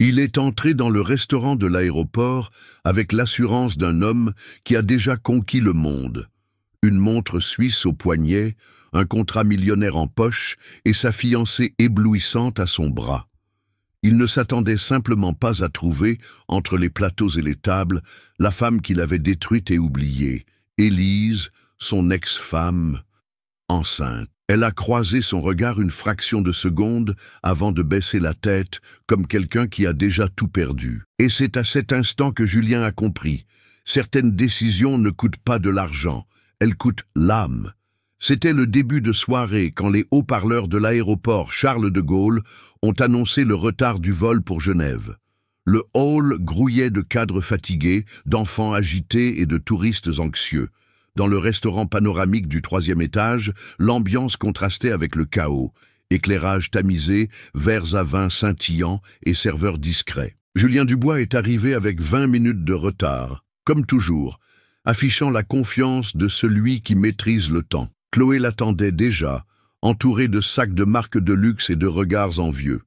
Il est entré dans le restaurant de l'aéroport avec l'assurance d'un homme qui a déjà conquis le monde. Une montre suisse au poignet, un contrat millionnaire en poche et sa fiancée éblouissante à son bras. Il ne s'attendait simplement pas à trouver, entre les plateaux et les tables, la femme qu'il avait détruite et oubliée, Élise, son ex-femme, enceinte. Elle a croisé son regard une fraction de seconde avant de baisser la tête, comme quelqu'un qui a déjà tout perdu. Et c'est à cet instant que Julien a compris. Certaines décisions ne coûtent pas de l'argent, elles coûtent l'âme. C'était le début de soirée quand les haut-parleurs de l'aéroport Charles de Gaulle ont annoncé le retard du vol pour Genève. Le hall grouillait de cadres fatigués, d'enfants agités et de touristes anxieux. Dans le restaurant panoramique du 3e étage, l'ambiance contrastait avec le chaos. Éclairage tamisé, verres à vin scintillants et serveurs discrets. Julien Dubois est arrivé avec 20 minutes de retard, comme toujours, affichant la confiance de celui qui maîtrise le temps. Chloé l'attendait déjà, entourée de sacs de marques de luxe et de regards envieux.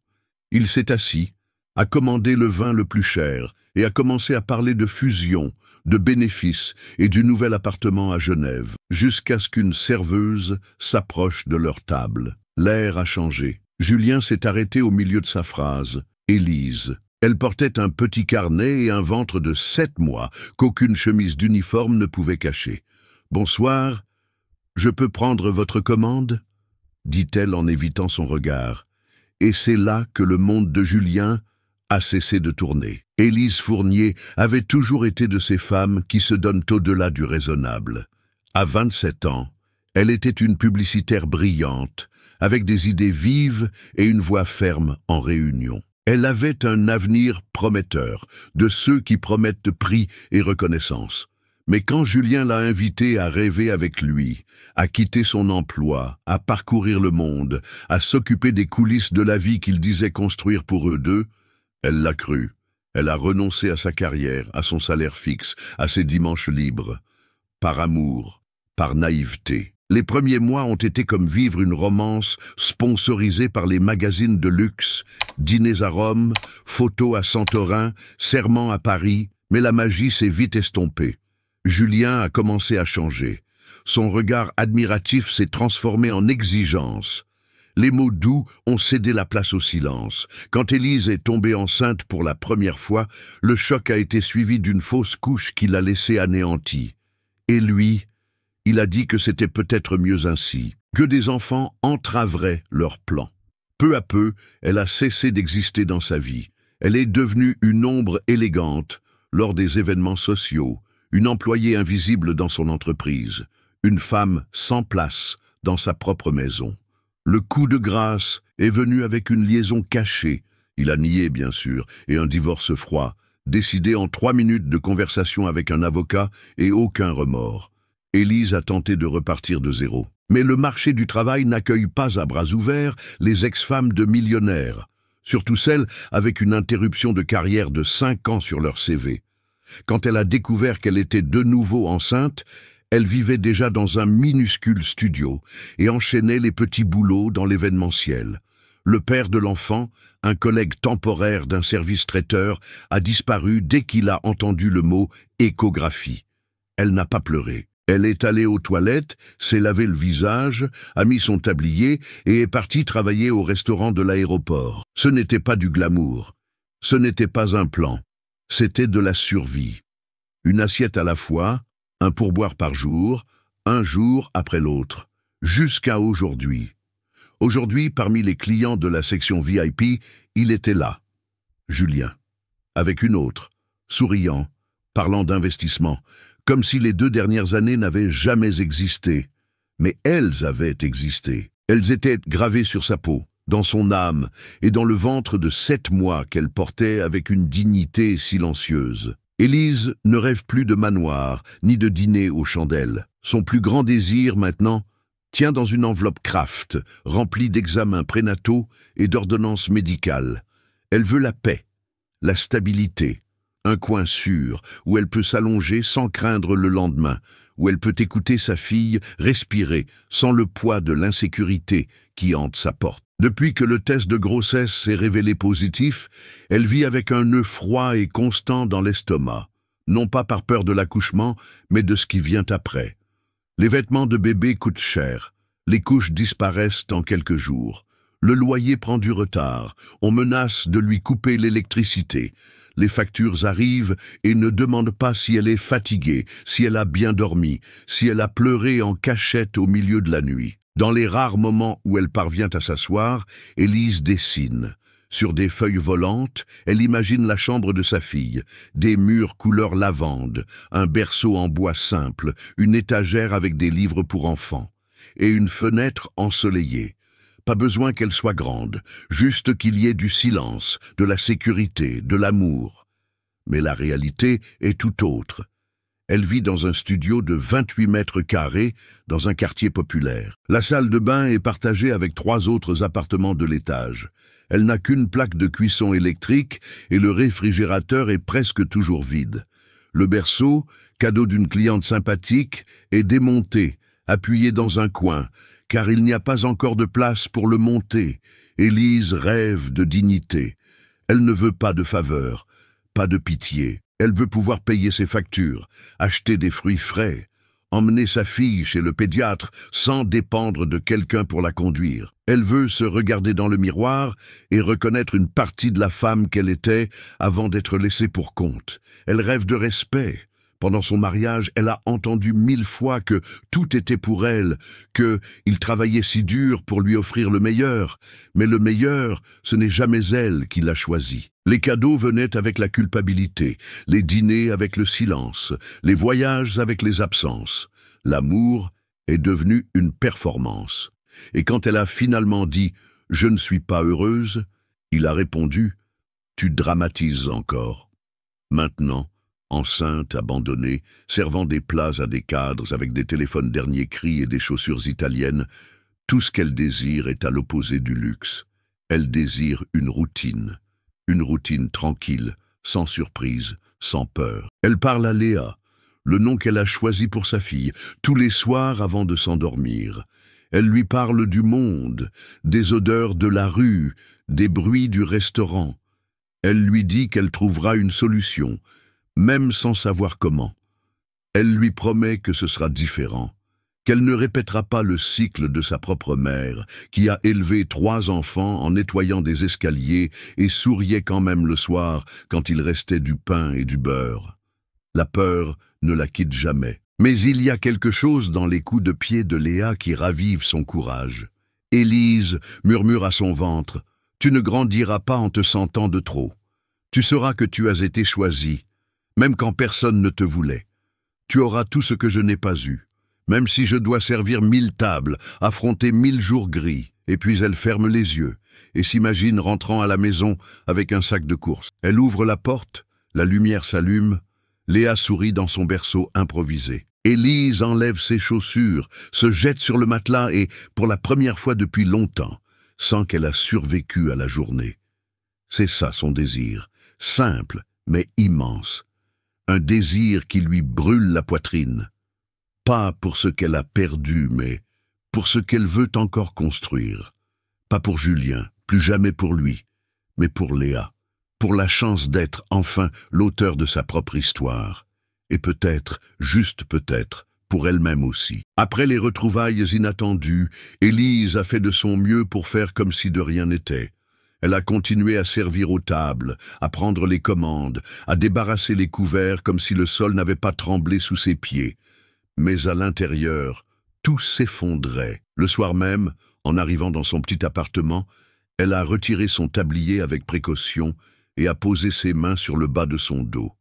Il s'est assis, a commandé le vin le plus cher et a commencé à parler de fusion, de bénéfices et du nouvel appartement à Genève, jusqu'à ce qu'une serveuse s'approche de leur table. L'air a changé. Julien s'est arrêté au milieu de sa phrase. Élise. Elle portait un petit carnet et un ventre de 7 mois qu'aucune chemise d'uniforme ne pouvait cacher. « Bonsoir, je peux prendre votre commande ?» dit-elle en évitant son regard. Et c'est là que le monde de Julien a cessé de tourner. Élise Fournier avait toujours été de ces femmes qui se donnent au-delà du raisonnable. À 27 ans, elle était une publicitaire brillante, avec des idées vives et une voix ferme en réunion. Elle avait un avenir prometteur, de ceux qui promettent prix et reconnaissance. Mais quand Julien l'a invitée à rêver avec lui, à quitter son emploi, à parcourir le monde, à s'occuper des coulisses de la vie qu'il disait construire pour eux deux, elle l'a cru. Elle a renoncé à sa carrière, à son salaire fixe, à ses dimanches libres. Par amour, par naïveté. Les premiers mois ont été comme vivre une romance sponsorisée par les magazines de luxe, dîners à Rome, photos à Santorin, serments à Paris, mais la magie s'est vite estompée. Julien a commencé à changer. Son regard admiratif s'est transformé en exigence. Les mots doux ont cédé la place au silence. Quand Élise est tombée enceinte pour la première fois, le choc a été suivi d'une fausse couche qui l'a laissée anéantie. Et lui, il a dit que c'était peut-être mieux ainsi, que des enfants entraveraient leurs plans. Peu à peu, elle a cessé d'exister dans sa vie. Elle est devenue une ombre élégante lors des événements sociaux, une employée invisible dans son entreprise, une femme sans place dans sa propre maison. Le coup de grâce est venu avec une liaison cachée, il a nié bien sûr, et un divorce froid, décidé en 3 minutes de conversation avec un avocat et aucun remords. Élise a tenté de repartir de zéro. Mais le marché du travail n'accueille pas à bras ouverts les ex-femmes de millionnaires, surtout celles avec une interruption de carrière de 5 ans sur leur CV. Quand elle a découvert qu'elle était de nouveau enceinte, elle vivait déjà dans un minuscule studio et enchaînait les petits boulots dans l'événementiel. Le père de l'enfant, un collègue temporaire d'un service traiteur, a disparu dès qu'il a entendu le mot « échographie ». Elle n'a pas pleuré. Elle est allée aux toilettes, s'est lavé le visage, a mis son tablier et est partie travailler au restaurant de l'aéroport. Ce n'était pas du glamour. Ce n'était pas un plan. C'était de la survie. Une assiette à la fois, un pourboire par jour, un jour après l'autre, jusqu'à aujourd'hui. Aujourd'hui, parmi les clients de la section VIP, il était là, Julien, avec une autre, souriant, parlant d'investissement, comme si les 2 dernières années n'avaient jamais existé. Mais elles avaient existé. Elles étaient gravées sur sa peau, dans son âme et dans le ventre de 7 mois qu'elle portait avec une dignité silencieuse. Élise ne rêve plus de manoir, ni de dîner aux chandelles. Son plus grand désir, maintenant, tient dans une enveloppe Kraft, remplie d'examens prénataux et d'ordonnances médicales. Elle veut la paix, la stabilité, un coin sûr où elle peut s'allonger sans craindre le lendemain, où elle peut écouter sa fille respirer sans le poids de l'insécurité qui hante sa porte. Depuis que le test de grossesse s'est révélé positif, elle vit avec un nœud froid et constant dans l'estomac, non pas par peur de l'accouchement, mais de ce qui vient après. Les vêtements de bébé coûtent cher, les couches disparaissent en quelques jours, le loyer prend du retard, on menace de lui couper l'électricité. Les factures arrivent et ne demandent pas si elle est fatiguée, si elle a bien dormi, si elle a pleuré en cachette au milieu de la nuit. Dans les rares moments où elle parvient à s'asseoir, Élise dessine. Sur des feuilles volantes, elle imagine la chambre de sa fille, des murs couleur lavande, un berceau en bois simple, une étagère avec des livres pour enfants, et une fenêtre ensoleillée. Pas besoin qu'elle soit grande, juste qu'il y ait du silence, de la sécurité, de l'amour. Mais la réalité est tout autre. Elle vit dans un studio de 28 mètres carrés, dans un quartier populaire. La salle de bain est partagée avec 3 autres appartements de l'étage. Elle n'a qu'une plaque de cuisson électrique et le réfrigérateur est presque toujours vide. Le berceau, cadeau d'une cliente sympathique, est démonté, appuyé dans un coin, car il n'y a pas encore de place pour le monter. Élise rêve de dignité. Elle ne veut pas de faveur, pas de pitié. Elle veut pouvoir payer ses factures, acheter des fruits frais, emmener sa fille chez le pédiatre sans dépendre de quelqu'un pour la conduire. Elle veut se regarder dans le miroir et reconnaître une partie de la femme qu'elle était avant d'être laissée pour compte. Elle rêve de respect. Pendant son mariage, elle a entendu 1000 fois que tout était pour elle, qu'il travaillait si dur pour lui offrir le meilleur. Mais le meilleur, ce n'est jamais elle qui l'a choisi. Les cadeaux venaient avec la culpabilité, les dîners avec le silence, les voyages avec les absences. L'amour est devenu une performance. Et quand elle a finalement dit « Je ne suis pas heureuse », il a répondu « Tu dramatises encore ». Maintenant, enceinte, abandonnée, servant des plats à des cadres avec des téléphones dernier cri et des chaussures italiennes, tout ce qu'elle désire est à l'opposé du luxe. Elle désire une routine tranquille, sans surprise, sans peur. Elle parle à Léa, le nom qu'elle a choisi pour sa fille, tous les soirs avant de s'endormir. Elle lui parle du monde, des odeurs de la rue, des bruits du restaurant. Elle lui dit qu'elle trouvera une solution, même sans savoir comment. Elle lui promet que ce sera différent, qu'elle ne répétera pas le cycle de sa propre mère, qui a élevé 3 enfants en nettoyant des escaliers et souriait quand même le soir quand il restait du pain et du beurre. La peur ne la quitte jamais. Mais il y a quelque chose dans les coups de pied de Léa qui ravive son courage. Élise murmure à son ventre, « Tu ne grandiras pas en te sentant de trop. Tu sauras que tu as été choisie, même quand personne ne te voulait. Tu auras tout ce que je n'ai pas eu. Même si je dois servir 1000 tables, affronter 1000 jours gris. » Et puis elle ferme les yeux et s'imagine rentrant à la maison avec un sac de courses. Elle ouvre la porte, la lumière s'allume, Léa sourit dans son berceau improvisé. Élise enlève ses chaussures, se jette sur le matelas et, pour la première fois depuis longtemps, sent qu'elle a survécu à la journée. C'est ça son désir, simple mais immense. Un désir qui lui brûle la poitrine. Pas pour ce qu'elle a perdu, mais pour ce qu'elle veut encore construire. Pas pour Julien, plus jamais pour lui, mais pour Léa, pour la chance d'être enfin l'auteur de sa propre histoire. Et peut-être, juste peut-être, pour elle-même aussi. Après les retrouvailles inattendues, Élise a fait de son mieux pour faire comme si de rien n'était. Elle a continué à servir aux tables, à prendre les commandes, à débarrasser les couverts comme si le sol n'avait pas tremblé sous ses pieds. Mais à l'intérieur, tout s'effondrait. Le soir même, en arrivant dans son petit appartement, elle a retiré son tablier avec précaution et a posé ses mains sur le bas de son dos.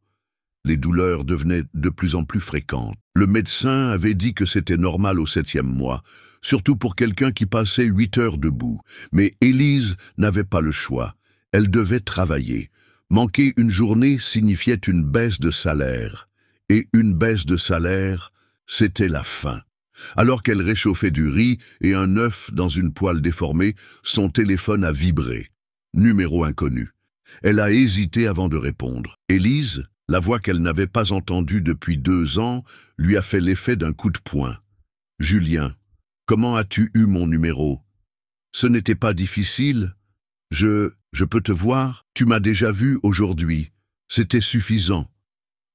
Les douleurs devenaient de plus en plus fréquentes. Le médecin avait dit que c'était normal au 7e mois, surtout pour quelqu'un qui passait 8 heures debout. Mais Élise n'avait pas le choix. Elle devait travailler. Manquer une journée signifiait une baisse de salaire. Et une baisse de salaire, c'était la faim. Alors qu'elle réchauffait du riz et un œuf dans une poêle déformée, son téléphone a vibré. Numéro inconnu. Elle a hésité avant de répondre. Élise, la voix qu'elle n'avait pas entendue depuis 2 ans, lui a fait l'effet d'un coup de poing. « Julien, comment as-tu eu mon numéro ?» Ce n'était pas difficile. Je peux te voir, tu m'as déjà vu aujourd'hui. C'était suffisant.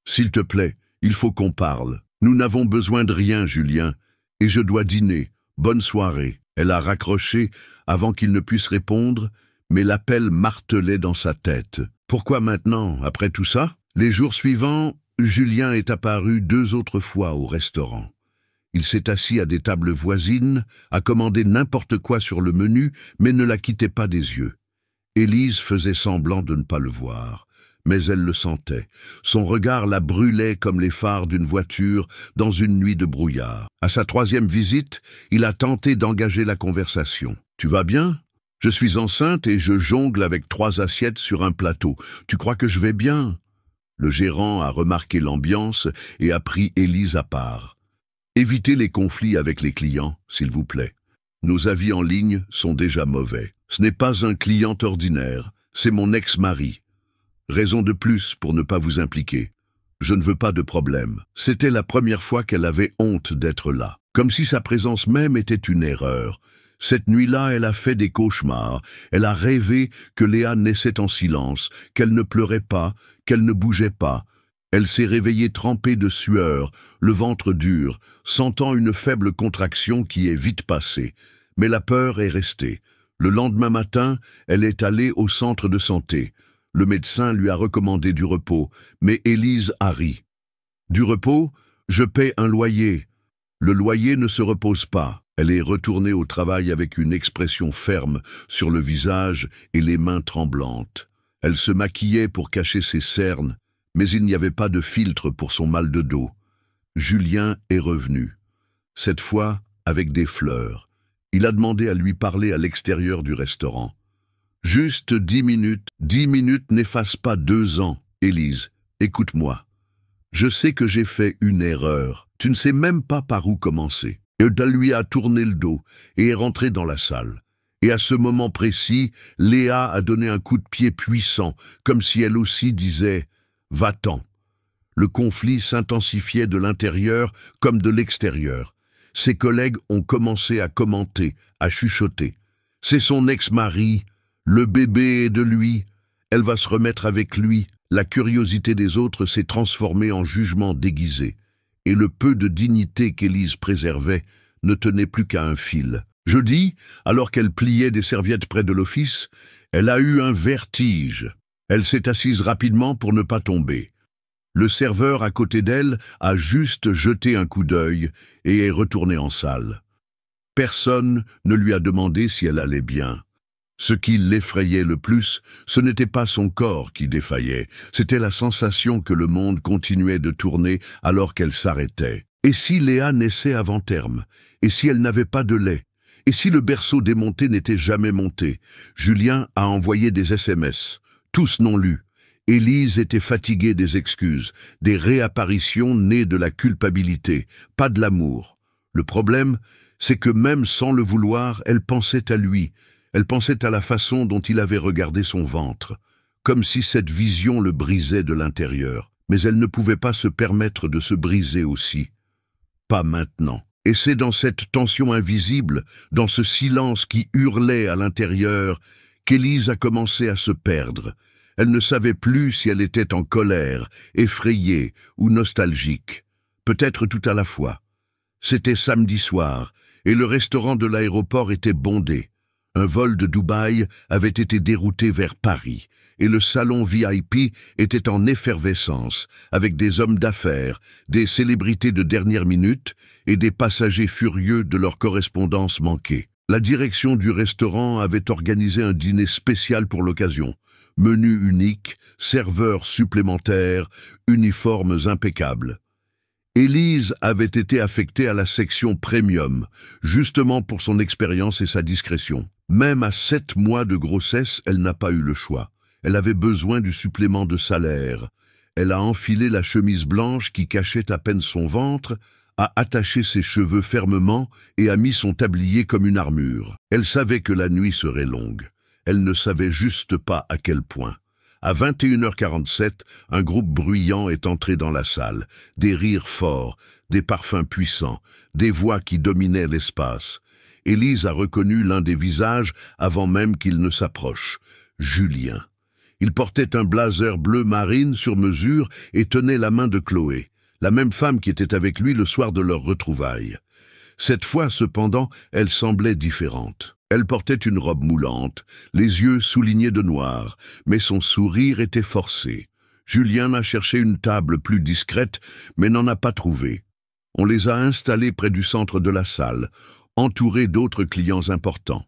S'il te plaît, il faut qu'on parle. Nous n'avons besoin de rien, Julien, et je dois dîner. Bonne soirée. Elle a raccroché avant qu'il ne puisse répondre, mais l'appel martelait dans sa tête. Pourquoi maintenant, après tout ça? Les jours suivants, Julien est apparu 2 autres fois au restaurant. Il s'est assis à des tables voisines, a commandé n'importe quoi sur le menu, mais ne la quittait pas des yeux. Élise faisait semblant de ne pas le voir, mais elle le sentait. Son regard la brûlait comme les phares d'une voiture dans une nuit de brouillard. À sa 3e visite, il a tenté d'engager la conversation. « Tu vas bien ? Je suis enceinte et je jongle avec 3 assiettes sur un plateau. Tu crois que je vais bien ?» Le gérant a remarqué l'ambiance et a pris Élise à part. « Évitez les conflits avec les clients, s'il vous plaît. Nos avis en ligne sont déjà mauvais. Ce n'est pas un client ordinaire, c'est mon ex-mari. Raison de plus pour ne pas vous impliquer. Je ne veux pas de problème. » C'était la première fois qu'elle avait honte d'être là, comme si sa présence même était une erreur. Cette nuit-là, elle a fait des cauchemars. Elle a rêvé que Léa naissait en silence, qu'elle ne pleurait pas, qu'elle ne bougeait pas. Elle s'est réveillée trempée de sueur, le ventre dur, sentant une faible contraction qui est vite passée. Mais la peur est restée. Le lendemain matin, elle est allée au centre de santé. Le médecin lui a recommandé du repos, mais Élise a ri. « Du repos? Je paie un loyer. Le loyer ne se repose pas. » Elle est retournée au travail avec une expression ferme sur le visage et les mains tremblantes. Elle se maquillait pour cacher ses cernes, mais il n'y avait pas de filtre pour son mal de dos. Julien est revenu, cette fois avec des fleurs. Il a demandé à lui parler à l'extérieur du restaurant. « Juste 10 minutes. 10 minutes n'effacent pas 2 ans. Élise, écoute-moi. Je sais que j'ai fait une erreur. Tu ne sais même pas par où commencer. » Elle lui a tourné le dos et est rentrée dans la salle. Et à ce moment précis, Léa a donné un coup de pied puissant, comme si elle aussi disait « Va-t'en ». Le conflit s'intensifiait de l'intérieur comme de l'extérieur. Ses collègues ont commencé à commenter, à chuchoter. C'est son ex-mari, le bébé est de lui, elle va se remettre avec lui. La curiosité des autres s'est transformée en jugement déguisé. Et le peu de dignité qu'Élise préservait ne tenait plus qu'à un fil. Jeudi, alors qu'elle pliait des serviettes près de l'office, elle a eu un vertige. Elle s'est assise rapidement pour ne pas tomber. Le serveur à côté d'elle a juste jeté un coup d'œil et est retourné en salle. Personne ne lui a demandé si elle allait bien. Ce qui l'effrayait le plus, ce n'était pas son corps qui défaillait, c'était la sensation que le monde continuait de tourner alors qu'elle s'arrêtait. Et si Léa naissait avant terme? Et si elle n'avait pas de lait? Et si le berceau démonté n'était jamais monté? Julien a envoyé des SMS, tous non lus. Élise était fatiguée des excuses, des réapparitions nées de la culpabilité, pas de l'amour. Le problème, c'est que même sans le vouloir, elle pensait à lui. Elle pensait à la façon dont il avait regardé son ventre, comme si cette vision le brisait de l'intérieur. Mais elle ne pouvait pas se permettre de se briser aussi. Pas maintenant. Et c'est dans cette tension invisible, dans ce silence qui hurlait à l'intérieur, qu'Élise a commencé à se perdre. Elle ne savait plus si elle était en colère, effrayée ou nostalgique. Peut-être tout à la fois. C'était samedi soir, et le restaurant de l'aéroport était bondé. Un vol de Dubaï avait été dérouté vers Paris, et le salon VIP était en effervescence, avec des hommes d'affaires, des célébrités de dernière minute et des passagers furieux de leur correspondance manquée. La direction du restaurant avait organisé un dîner spécial pour l'occasion. Menu unique, serveurs supplémentaires, uniformes impeccables. Élise avait été affectée à la section premium, justement pour son expérience et sa discrétion. Même à 7 mois de grossesse, elle n'a pas eu le choix. Elle avait besoin du supplément de salaire. Elle a enfilé la chemise blanche qui cachait à peine son ventre, a attaché ses cheveux fermement et a mis son tablier comme une armure. Elle savait que la nuit serait longue. Elle ne savait juste pas à quel point. À 21h47, un groupe bruyant est entré dans la salle. Des rires forts, des parfums puissants, des voix qui dominaient l'espace. Élise a reconnu l'un des visages avant même qu'il ne s'approche. Julien. Il portait un blazer bleu marine sur mesure et tenait la main de Chloé, la même femme qui était avec lui le soir de leur retrouvaille. Cette fois, cependant, elle semblait différente. Elle portait une robe moulante, les yeux soulignés de noir, mais son sourire était forcé. Julien a cherché une table plus discrète, mais n'en a pas trouvé. On les a installés près du centre de la salle, entourés d'autres clients importants.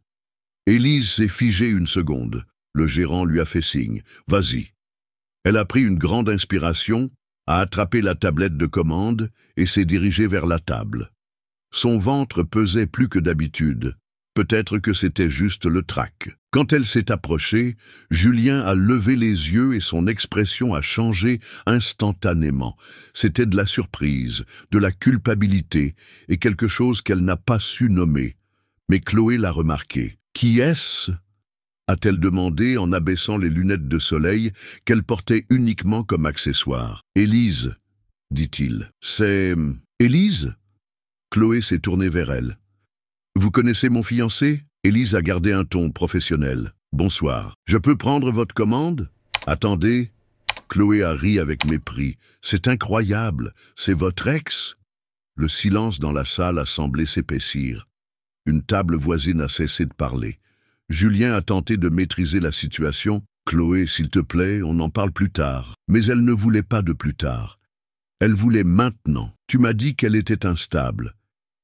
Élise s'est figée une seconde. Le gérant lui a fait signe. « Vas-y ». Elle a pris une grande inspiration, a attrapé la tablette de commande et s'est dirigée vers la table. Son ventre pesait plus que d'habitude. Peut-être que c'était juste le trac. Quand elle s'est approchée, Julien a levé les yeux et son expression a changé instantanément. C'était de la surprise, de la culpabilité et quelque chose qu'elle n'a pas su nommer. Mais Chloé l'a remarqué. « Qui est-ce » a-t-elle demandé en abaissant les lunettes de soleil qu'elle portait uniquement comme accessoire. « Élise, dit-il. C'est... Élise » Chloé s'est tournée vers elle. « Vous connaissez mon fiancé » Élise a gardé un ton professionnel. « Bonsoir. Je peux prendre votre commande ?»« Attendez. » Chloé a ri avec mépris. « C'est incroyable. C'est votre ex ?» Le silence dans la salle a semblé s'épaissir. Une table voisine a cessé de parler. Julien a tenté de maîtriser la situation. « Chloé, s'il te plaît, on en parle plus tard. » Mais elle ne voulait pas de plus tard. Elle voulait maintenant. Tu m'as dit qu'elle était instable,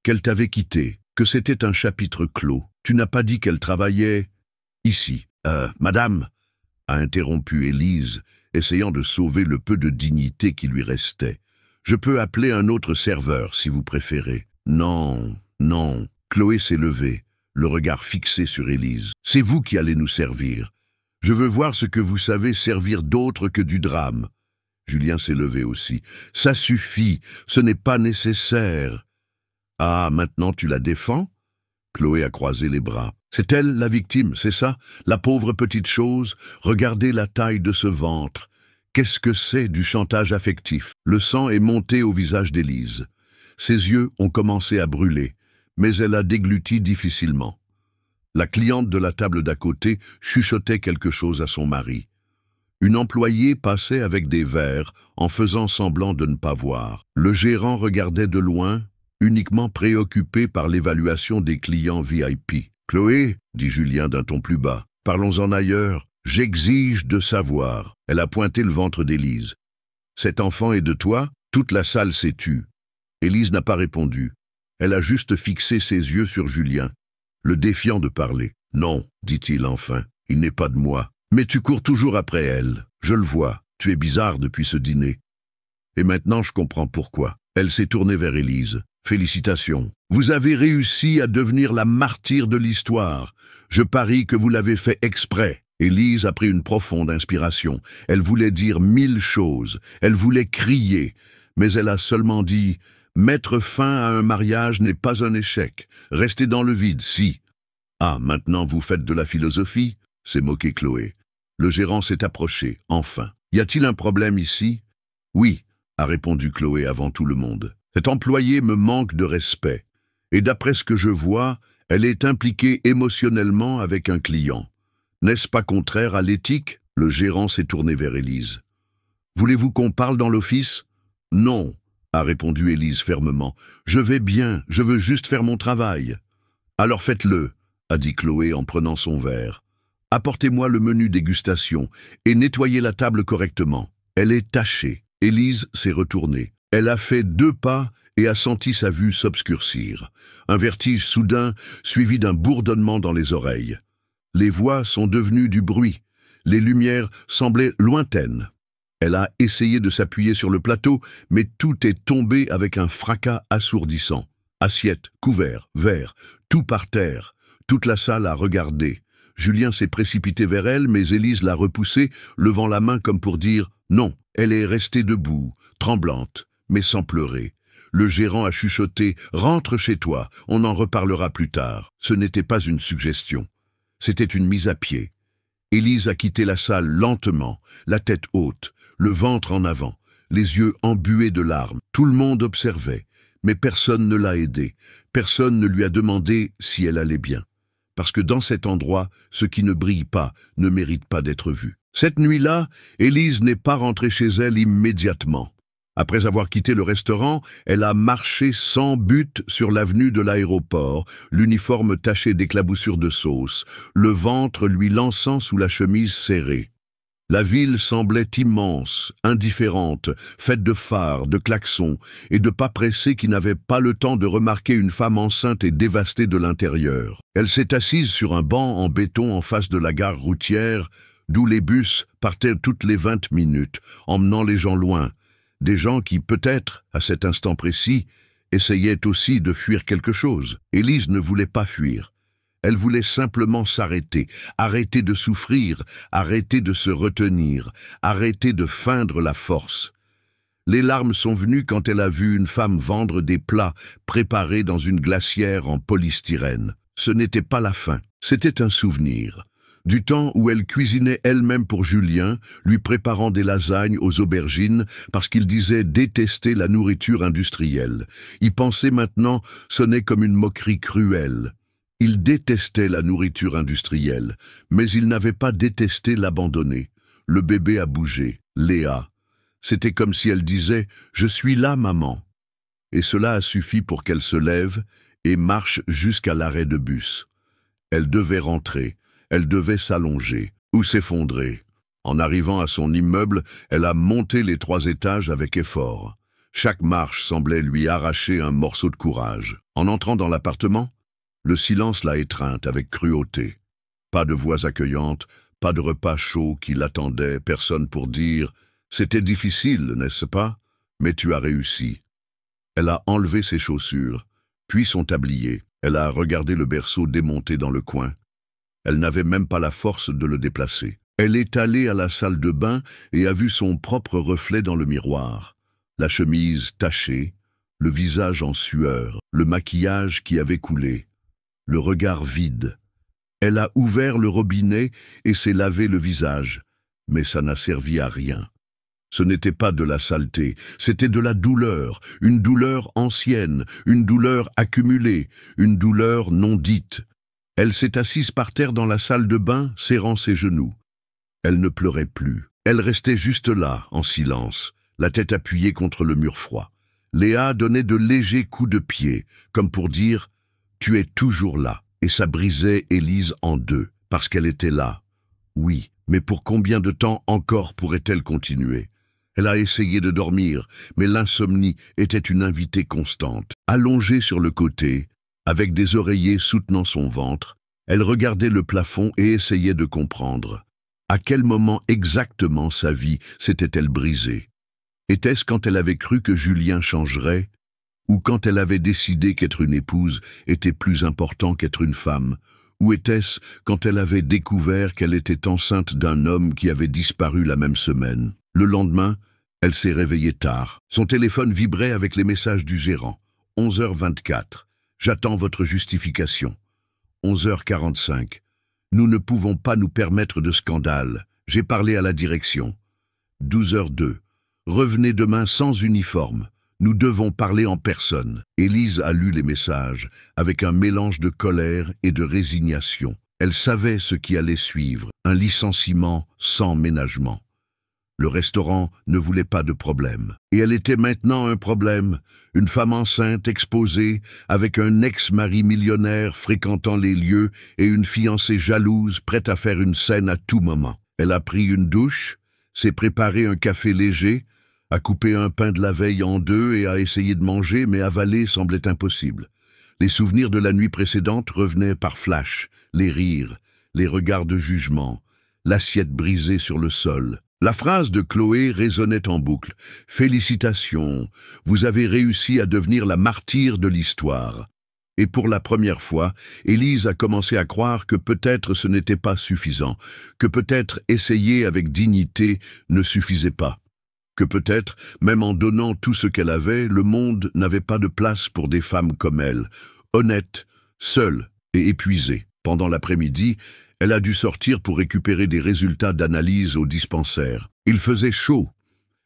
qu'elle t'avait quitté, que c'était un chapitre clos. Tu n'as pas dit qu'elle travaillait ici. Madame, a interrompu Élise, essayant de sauver le peu de dignité qui lui restait. Je peux appeler un autre serveur, si vous préférez. Non, non. Chloé s'est levée, le regard fixé sur Élise. C'est vous qui allez nous servir. Je veux voir ce que vous savez servir d'autre que du drame. Julien s'est levé aussi. Ça suffit, ce n'est pas nécessaire. Ah, maintenant tu la défends ? Chloé a croisé les bras. C'est elle la victime, c'est ça ? La pauvre petite chose ? Regardez la taille de ce ventre. Qu'est-ce que c'est du chantage affectif ? Le sang est monté au visage d'Élise. Ses yeux ont commencé à brûler, mais elle a dégluti difficilement. La cliente de la table d'à côté chuchotait quelque chose à son mari. Une employée passait avec des verres en faisant semblant de ne pas voir. Le gérant regardait de loin, uniquement préoccupé par l'évaluation des clients VIP. « Chloé, dit Julien d'un ton plus bas, parlons-en ailleurs. J'exige de savoir. » Elle a pointé le ventre d'Élise. « Cet enfant est de toi ?» Toute la salle s'est tue. Élise n'a pas répondu. Elle a juste fixé ses yeux sur Julien, le défiant de parler. « Non, dit-il enfin, il n'est pas de moi. Mais tu cours toujours après elle. Je le vois, tu es bizarre depuis ce dîner. » Et maintenant je comprends pourquoi. Elle s'est tournée vers Élise. « Félicitations. Vous avez réussi à devenir la martyre de l'histoire. Je parie que vous l'avez fait exprès. » Élise a pris une profonde inspiration. Elle voulait dire 1000 choses. Elle voulait crier. Mais elle a seulement dit « Mettre fin à un mariage n'est pas un échec. Rester dans le vide, si. » « Ah, maintenant vous faites de la philosophie ?» s'est moqué Chloé. Le gérant s'est approché, enfin. « Y a-t-il un problème ici ?»« Oui, » a répondu Chloé avant tout le monde. « Cette employée me manque de respect. Et d'après ce que je vois, elle est impliquée émotionnellement avec un client. N'est-ce pas contraire à l'éthique ?» Le gérant s'est tourné vers Élise. « Voulez-vous qu'on parle dans l'office ?»« Non, » a répondu Élise fermement. « Je vais bien, je veux juste faire mon travail. »« Alors faites-le, » a dit Chloé en prenant son verre. « Apportez-moi le menu dégustation et nettoyez la table correctement. » Elle est tachée. Élise s'est retournée. Elle a fait 2 pas et a senti sa vue s'obscurcir. Un vertige soudain suivi d'un bourdonnement dans les oreilles. Les voix sont devenues du bruit. Les lumières semblaient lointaines. Elle a essayé de s'appuyer sur le plateau, mais tout est tombé avec un fracas assourdissant. Assiettes, couverts, verres, tout par terre. Toute la salle a regardé. Julien s'est précipité vers elle, mais Élise l'a repoussée, levant la main comme pour dire « Non ». Elle est restée debout, tremblante, mais sans pleurer. Le gérant a chuchoté « Rentre chez toi, on en reparlera plus tard ». Ce n'était pas une suggestion. C'était une mise à pied. Élise a quitté la salle lentement, la tête haute, le ventre en avant, les yeux embués de larmes. Tout le monde observait, Mais personne ne l'a aidée. Personne ne lui a demandé si elle allait bien. Parce que dans cet endroit, ce qui ne brille pas ne mérite pas d'être vu. Cette nuit-là, Élise n'est pas rentrée chez elle immédiatement. Après avoir quitté le restaurant, elle a marché sans but sur l'avenue de l'aéroport, l'uniforme taché d'éclaboussures de sauce, le ventre lui lançant sous la chemise serrée. La ville semblait immense, indifférente, faite de phares, de klaxons et de pas pressés qui n'avaient pas le temps de remarquer une femme enceinte et dévastée de l'intérieur. Elle s'est assise sur un banc en béton en face de la gare routière, d'où les bus partaient toutes les 20 minutes, emmenant les gens loin. Des gens qui, peut-être, à cet instant précis, essayaient aussi de fuir quelque chose. Élise ne voulait pas fuir. Elle voulait simplement s'arrêter, arrêter de souffrir, arrêter de se retenir, arrêter de feindre la force. Les larmes sont venues quand elle a vu une femme vendre des plats préparés dans une glacière en polystyrène. Ce n'était pas la faim, c'était un souvenir. Du temps où elle cuisinait elle-même pour Julien, lui préparant des lasagnes aux aubergines parce qu'il disait détester la nourriture industrielle. Y penser maintenant sonnait comme une moquerie cruelle. Il détestait la nourriture industrielle, mais il n'avait pas détesté l'abandonner. Le bébé a bougé, Léa. C'était comme si elle disait « Je suis là, maman ». Et cela a suffi pour qu'elle se lève et marche jusqu'à l'arrêt de bus. Elle devait rentrer. Elle devait s'allonger ou s'effondrer. En arrivant à son immeuble, elle a monté les 3 étages avec effort. Chaque marche semblait lui arracher un morceau de courage. En entrant dans l'appartement, le silence l'a étreinte avec cruauté. Pas de voix accueillantes, pas de repas chaud qui l'attendait, personne pour dire « C'était difficile, n'est-ce pas? Mais tu as réussi ». Elle a enlevé ses chaussures, puis son tablier. Elle a regardé le berceau démonté dans le coin. Elle n'avait même pas la force de le déplacer. Elle est allée à la salle de bain et a vu son propre reflet dans le miroir. La chemise tachée, le visage en sueur, le maquillage qui avait coulé, le regard vide. Elle a ouvert le robinet et s'est lavé le visage, mais ça n'a servi à rien. Ce n'était pas de la saleté, c'était de la douleur, une douleur ancienne, une douleur accumulée, une douleur non dite. Elle s'est assise par terre dans la salle de bain, serrant ses genoux. Elle ne pleurait plus. Elle restait juste là, en silence, la tête appuyée contre le mur froid. Léa donnait de légers coups de pied, comme pour dire « Tu es toujours là », et ça brisait Élise en deux, parce qu'elle était là. Oui, mais pour combien de temps encore pourrait-elle continuer? Elle a essayé de dormir, mais l'insomnie était une invitée constante. Allongée sur le côté, avec des oreillers soutenant son ventre, elle regardait le plafond et essayait de comprendre. À quel moment exactement sa vie s'était-elle brisée? Était-ce quand elle avait cru que Julien changerait? Ou quand elle avait décidé qu'être une épouse était plus important qu'être une femme? Ou était-ce quand elle avait découvert qu'elle était enceinte d'un homme qui avait disparu la même semaine? Le lendemain, elle s'est réveillée tard. Son téléphone vibrait avec les messages du gérant. 11h24. J'attends votre justification. 11h45. Nous ne pouvons pas nous permettre de scandale. J'ai parlé à la direction. 12h02. Revenez demain sans uniforme. Nous devons parler en personne. Élise a lu les messages, avec un mélange de colère et de résignation. Elle savait ce qui allait suivre, un licenciement sans ménagement. Le restaurant ne voulait pas de problème. Et elle était maintenant un problème. Une femme enceinte, exposée, avec un ex-mari millionnaire fréquentant les lieux et une fiancée jalouse, prête à faire une scène à tout moment. Elle a pris une douche, s'est préparé un café léger, a coupé un pain de la veille en deux et a essayé de manger, mais avaler semblait impossible. Les souvenirs de la nuit précédente revenaient par flash, les rires, les regards de jugement, l'assiette brisée sur le sol. La phrase de Chloé résonnait en boucle. « Félicitations, vous avez réussi à devenir la martyre de l'histoire. » Et pour la première fois, Élise a commencé à croire que peut-être ce n'était pas suffisant, que peut-être essayer avec dignité ne suffisait pas, que peut-être, même en donnant tout ce qu'elle avait, le monde n'avait pas de place pour des femmes comme elle, honnêtes, seules et épuisées. Pendant l'après-midi, elle a dû sortir pour récupérer des résultats d'analyse au dispensaire. Il faisait chaud.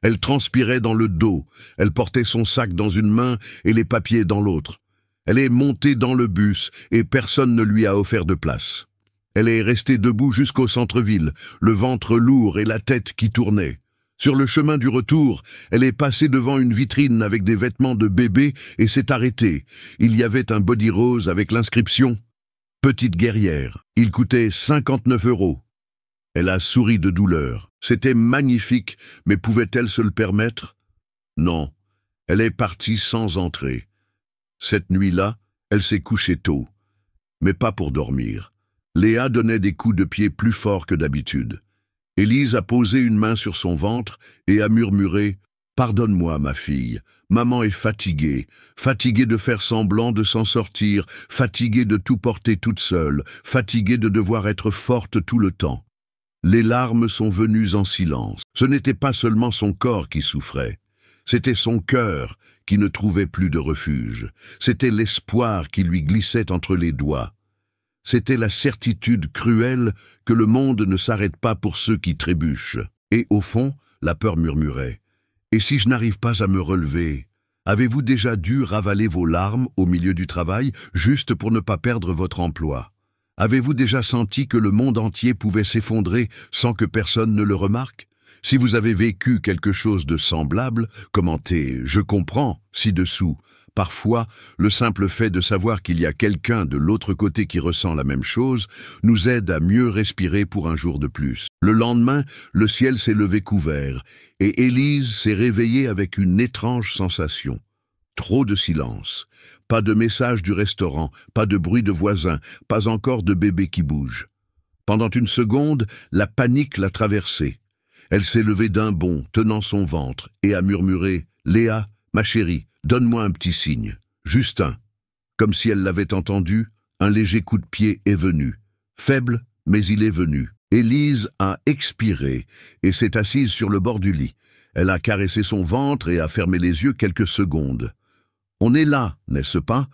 Elle transpirait dans le dos, elle portait son sac dans une main et les papiers dans l'autre. Elle est montée dans le bus et personne ne lui a offert de place. Elle est restée debout jusqu'au centre-ville, le ventre lourd et la tête qui tournait. Sur le chemin du retour, elle est passée devant une vitrine avec des vêtements de bébé et s'est arrêtée. Il y avait un body rose avec l'inscription « Petite guerrière ». Il coûtait 59 €. Elle a souri de douleur. C'était magnifique, mais pouvait-elle se le permettre? Non, elle est partie sans entrer. Cette nuit-là, elle s'est couchée tôt, mais pas pour dormir. Léa donnait des coups de pied plus forts que d'habitude. Élise a posé une main sur son ventre et a murmuré « Pardonne-moi, ma fille, maman est fatiguée, fatiguée de faire semblant de s'en sortir, fatiguée de tout porter toute seule, fatiguée de devoir être forte tout le temps. » Les larmes sont venues en silence. Ce n'était pas seulement son corps qui souffrait, c'était son cœur qui ne trouvait plus de refuge. C'était l'espoir qui lui glissait entre les doigts. C'était la certitude cruelle que le monde ne s'arrête pas pour ceux qui trébuchent. Et au fond, la peur murmurait « Et si je n'arrive pas à me relever ? Avez-vous déjà dû ravaler vos larmes au milieu du travail juste pour ne pas perdre votre emploi ? Avez-vous déjà senti que le monde entier pouvait s'effondrer sans que personne ne le remarque? Si vous avez vécu quelque chose de semblable, commentez « Je comprends » ci-dessous. Parfois, le simple fait de savoir qu'il y a quelqu'un de l'autre côté qui ressent la même chose nous aide à mieux respirer pour un jour de plus. Le lendemain, le ciel s'est levé couvert et Élise s'est réveillée avec une étrange sensation. Trop de silence. Pas de message du restaurant, pas de bruit de voisins, pas encore de bébé qui bouge. Pendant une seconde, la panique l'a traversée. Elle s'est levée d'un bond, tenant son ventre, et a murmuré « Léa, ma chérie, donne-moi un petit signe. Juste un. » Comme si elle l'avait entendu, un léger coup de pied est venu. Faible, mais il est venu. Élise a expiré et s'est assise sur le bord du lit. Elle a caressé son ventre et a fermé les yeux quelques secondes. On est là, n'est-ce pas?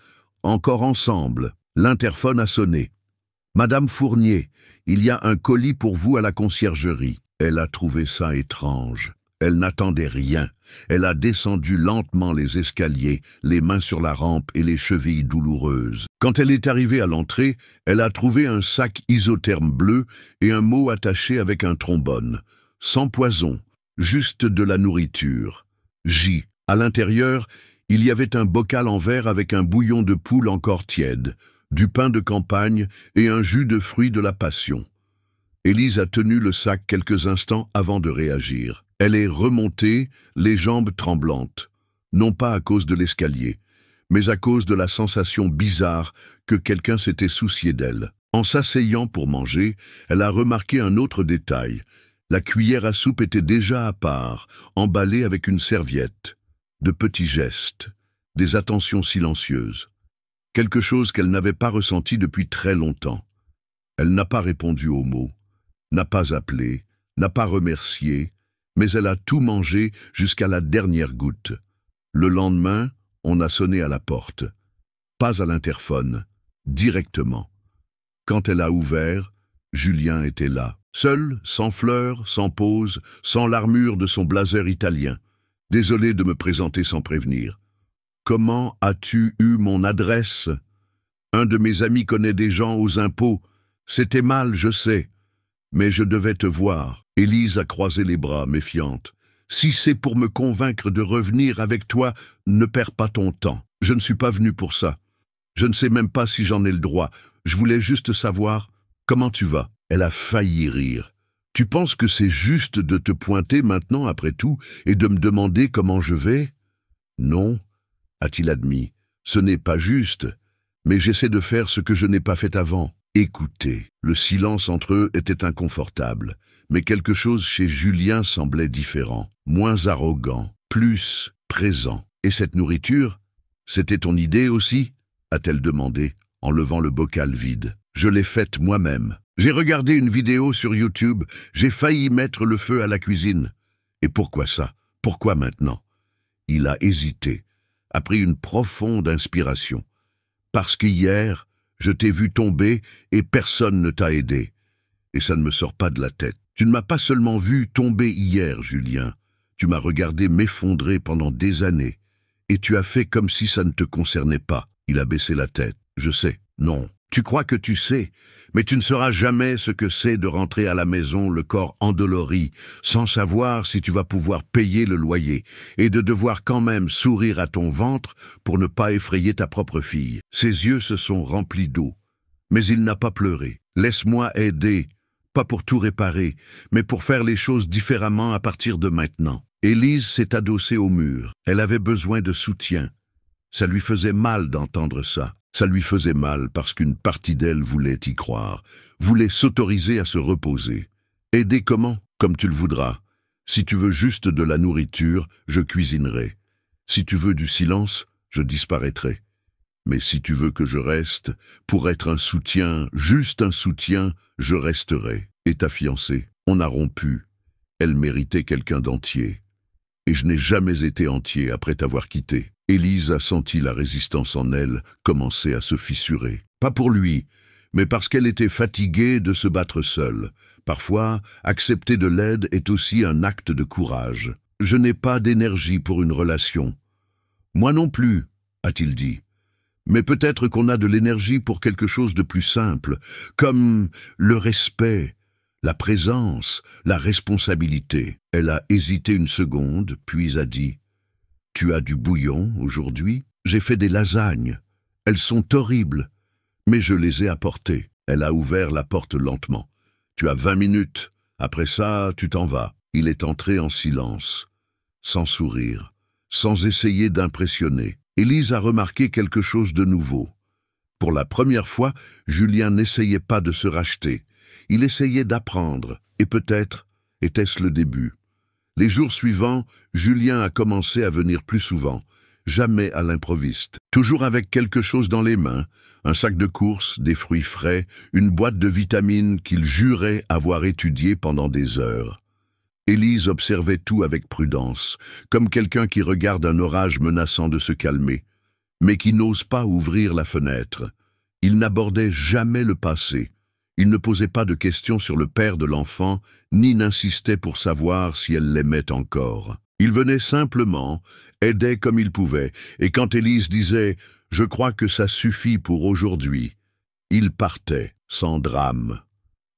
Encore ensemble. L'interphone a sonné. « Madame Fournier, il y a un colis pour vous à la conciergerie. » Elle a trouvé ça étrange. Elle n'attendait rien. Elle a descendu lentement les escaliers, les mains sur la rampe et les chevilles douloureuses. Quand elle est arrivée à l'entrée, elle a trouvé un sac isotherme bleu et un mot attaché avec un trombone. Sans poison, juste de la nourriture. J. À l'intérieur, il y avait un bocal en verre avec un bouillon de poule encore tiède, du pain de campagne et un jus de fruits de la passion. Élise a tenu le sac quelques instants avant de réagir. Elle est remontée, les jambes tremblantes. Non pas à cause de l'escalier, mais à cause de la sensation bizarre que quelqu'un s'était soucié d'elle. En s'asseyant pour manger, elle a remarqué un autre détail. La cuillère à soupe était déjà à part, emballée avec une serviette. De petits gestes, des attentions silencieuses. Quelque chose qu'elle n'avait pas ressenti depuis très longtemps. Elle n'a pas répondu aux mots, n'a pas appelé, n'a pas remercié, mais elle a tout mangé jusqu'à la dernière goutte. Le lendemain, on a sonné à la porte. Pas à l'interphone, directement. Quand elle a ouvert, Julien était là. Seul, sans fleurs, sans pose, sans l'armure de son blazer italien. Désolé de me présenter sans prévenir. Comment as-tu eu mon adresse? Un de mes amis connaît des gens aux impôts. C'était mal, je sais. Mais je devais te voir. Élise a croisé les bras, méfiante. Si c'est pour me convaincre de revenir avec toi, ne perds pas ton temps. Je ne suis pas venu pour ça. Je ne sais même pas si j'en ai le droit. Je voulais juste savoir comment tu vas. Elle a failli rire. Tu penses que c'est juste de te pointer maintenant après tout et de me demander comment je vais? Non, a-t-il admis. Ce n'est pas juste, mais j'essaie de faire ce que je n'ai pas fait avant. Écoutez, le silence entre eux était inconfortable, mais quelque chose chez Julien semblait différent, moins arrogant, plus présent. Et cette nourriture, c'était ton idée aussi? A-t-elle demandé, en levant le bocal vide. Je l'ai faite moi-même. J'ai regardé une vidéo sur YouTube, j'ai failli mettre le feu à la cuisine. Et pourquoi ça? Pourquoi maintenant? Il a hésité, a pris une profonde inspiration. Parce qu'hier, je t'ai vu tomber et personne ne t'a aidé. Et ça ne me sort pas de la tête. Tu ne m'as pas seulement vu tomber hier, Julien. Tu m'as regardé m'effondrer pendant des années, et tu as fait comme si ça ne te concernait pas. Il a baissé la tête. Je sais. Non. Tu crois que tu sais, mais tu ne sauras jamais ce que c'est de rentrer à la maison le corps endolori, sans savoir si tu vas pouvoir payer le loyer, et de devoir quand même sourire à ton ventre pour ne pas effrayer ta propre fille. Ses yeux se sont remplis d'eau, mais il n'a pas pleuré. Laisse-moi aider, pas pour tout réparer, mais pour faire les choses différemment à partir de maintenant. Élise s'est adossée au mur. Elle avait besoin de soutien. Ça lui faisait mal d'entendre ça. Ça lui faisait mal parce qu'une partie d'elle voulait y croire, voulait s'autoriser à se reposer. Aider comment? Comme tu le voudras. Si tu veux juste de la nourriture, je cuisinerai. Si tu veux du silence, je disparaîtrai. Mais si tu veux que je reste, pour être un soutien, juste un soutien, je resterai. Et ta fiancée, on a rompu. Elle méritait quelqu'un d'entier. Et je n'ai jamais été entier après t'avoir quitté. Élise a senti la résistance en elle commencer à se fissurer. Pas pour lui, mais parce qu'elle était fatiguée de se battre seule. Parfois, accepter de l'aide est aussi un acte de courage. « Je n'ai pas d'énergie pour une relation. »« Moi non plus, » a-t-il dit. « Mais peut-être qu'on a de l'énergie pour quelque chose de plus simple, comme le respect, la présence, la responsabilité. » Elle a hésité une seconde, puis a dit « Tu as du bouillon aujourd'hui? J'ai fait des lasagnes. Elles sont horribles, mais je les ai apportées. » Elle a ouvert la porte lentement. « Tu as 20 minutes. Après ça, tu t'en vas. » Il est entré en silence, sans sourire, sans essayer d'impressionner. Élise a remarqué quelque chose de nouveau. Pour la première fois, Julien n'essayait pas de se racheter. Il essayait d'apprendre, et peut-être était-ce le début. Les jours suivants, Julien a commencé à venir plus souvent, jamais à l'improviste, toujours avec quelque chose dans les mains, un sac de course, des fruits frais, une boîte de vitamines qu'il jurait avoir étudiée pendant des heures. Élise observait tout avec prudence, comme quelqu'un qui regarde un orage menaçant de se calmer, mais qui n'ose pas ouvrir la fenêtre. Il n'abordait jamais le passé. Il ne posait pas de questions sur le père de l'enfant, ni n'insistait pour savoir si elle l'aimait encore. Il venait simplement, aidait comme il pouvait, et quand Élise disait « Je crois que ça suffit pour aujourd'hui », il partait, sans drame,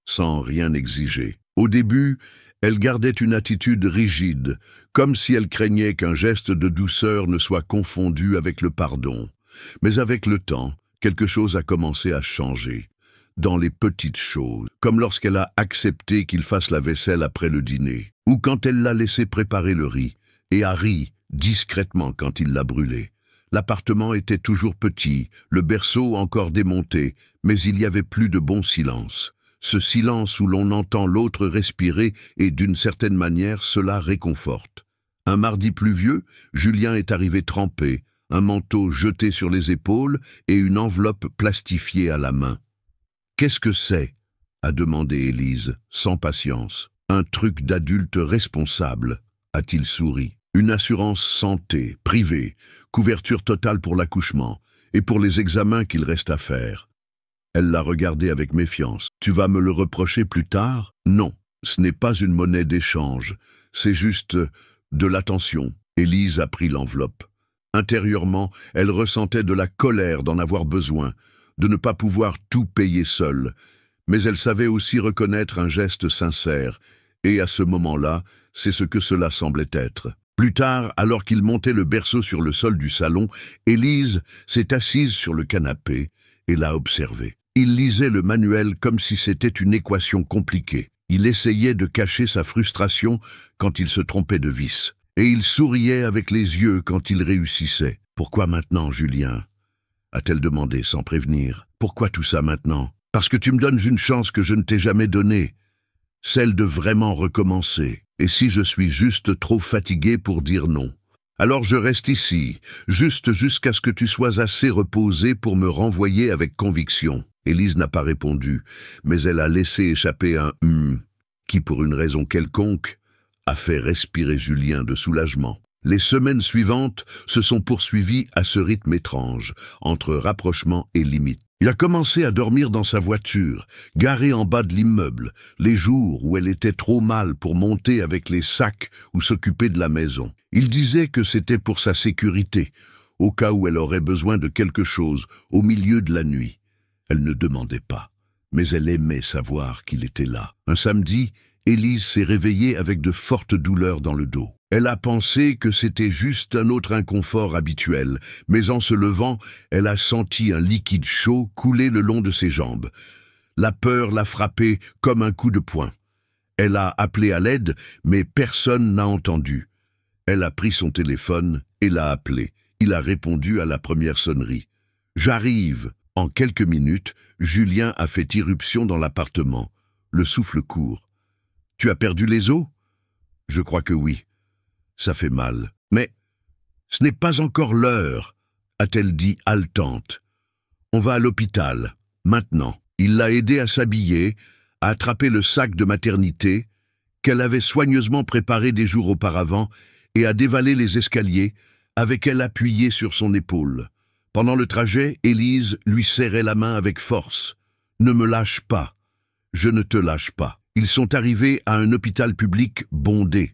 sans rien exiger. Au début, elle gardait une attitude rigide, comme si elle craignait qu'un geste de douceur ne soit confondu avec le pardon. Mais avec le temps, quelque chose a commencé à changer. Dans les petites choses, comme lorsqu'elle a accepté qu'il fasse la vaisselle après le dîner, ou quand elle l'a laissé préparer le riz, et a ri discrètement quand il l'a brûlé. L'appartement était toujours petit, le berceau encore démonté, mais il y avait plus de bon silence. Ce silence où l'on entend l'autre respirer et d'une certaine manière cela réconforte. Un mardi pluvieux, Julien est arrivé trempé, un manteau jeté sur les épaules et une enveloppe plastifiée à la main. « Qu'est-ce que c'est ?» a demandé Élise, sans patience. « Un truc d'adulte responsable », a-t-il souri. « Une assurance santé, privée, couverture totale pour l'accouchement et pour les examens qu'il reste à faire. » Elle l'a regardé avec méfiance. « Tu vas me le reprocher plus tard ?»« Non, ce n'est pas une monnaie d'échange, c'est juste de l'attention. » Élise a pris l'enveloppe. Intérieurement, elle ressentait de la colère d'en avoir besoin, de ne pas pouvoir tout payer seule, mais elle savait aussi reconnaître un geste sincère, et à ce moment-là, c'est ce que cela semblait être. Plus tard, alors qu'il montait le berceau sur le sol du salon, Élise s'est assise sur le canapé et l'a observé. Il lisait le manuel comme si c'était une équation compliquée. Il essayait de cacher sa frustration quand il se trompait de vis, et il souriait avec les yeux quand il réussissait. « Pourquoi maintenant, Julien ?» a-t-elle demandé sans prévenir. « Pourquoi tout ça maintenant ? Parce que tu me donnes une chance que je ne t'ai jamais donnée, celle de vraiment recommencer. Et si je suis juste trop fatigué pour dire non, alors je reste ici, juste jusqu'à ce que tu sois assez reposé pour me renvoyer avec conviction. » Élise n'a pas répondu, mais elle a laissé échapper un « qui, pour une raison quelconque, a fait respirer Julien de soulagement. Les semaines suivantes se sont poursuivies à ce rythme étrange, entre rapprochement et limite. Il a commencé à dormir dans sa voiture, garée en bas de l'immeuble, les jours où elle était trop mal pour monter avec les sacs ou s'occuper de la maison. Il disait que c'était pour sa sécurité, au cas où elle aurait besoin de quelque chose au milieu de la nuit. Elle ne demandait pas, mais elle aimait savoir qu'il était là. Un samedi, Élise s'est réveillée avec de fortes douleurs dans le dos. Elle a pensé que c'était juste un autre inconfort habituel, mais en se levant, elle a senti un liquide chaud couler le long de ses jambes. La peur l'a frappée comme un coup de poing. Elle a appelé à l'aide, mais personne n'a entendu. Elle a pris son téléphone et l'a appelé. Il a répondu à la première sonnerie. « J'arrive !» En quelques minutes, Julien a fait irruption dans l'appartement, le souffle court. « Tu as perdu les os ?»« Je crois que oui. » « Ça fait mal. Mais ce n'est pas encore l'heure, a-t-elle dit haletante. On va à l'hôpital, maintenant. Il l'a aidée à s'habiller, à attraper le sac de maternité qu'elle avait soigneusement préparé des jours auparavant et à dévaler les escaliers avec elle appuyée sur son épaule. Pendant le trajet, Élise lui serrait la main avec force. « Ne me lâche pas. Je ne te lâche pas. » Ils sont arrivés à un hôpital public bondé.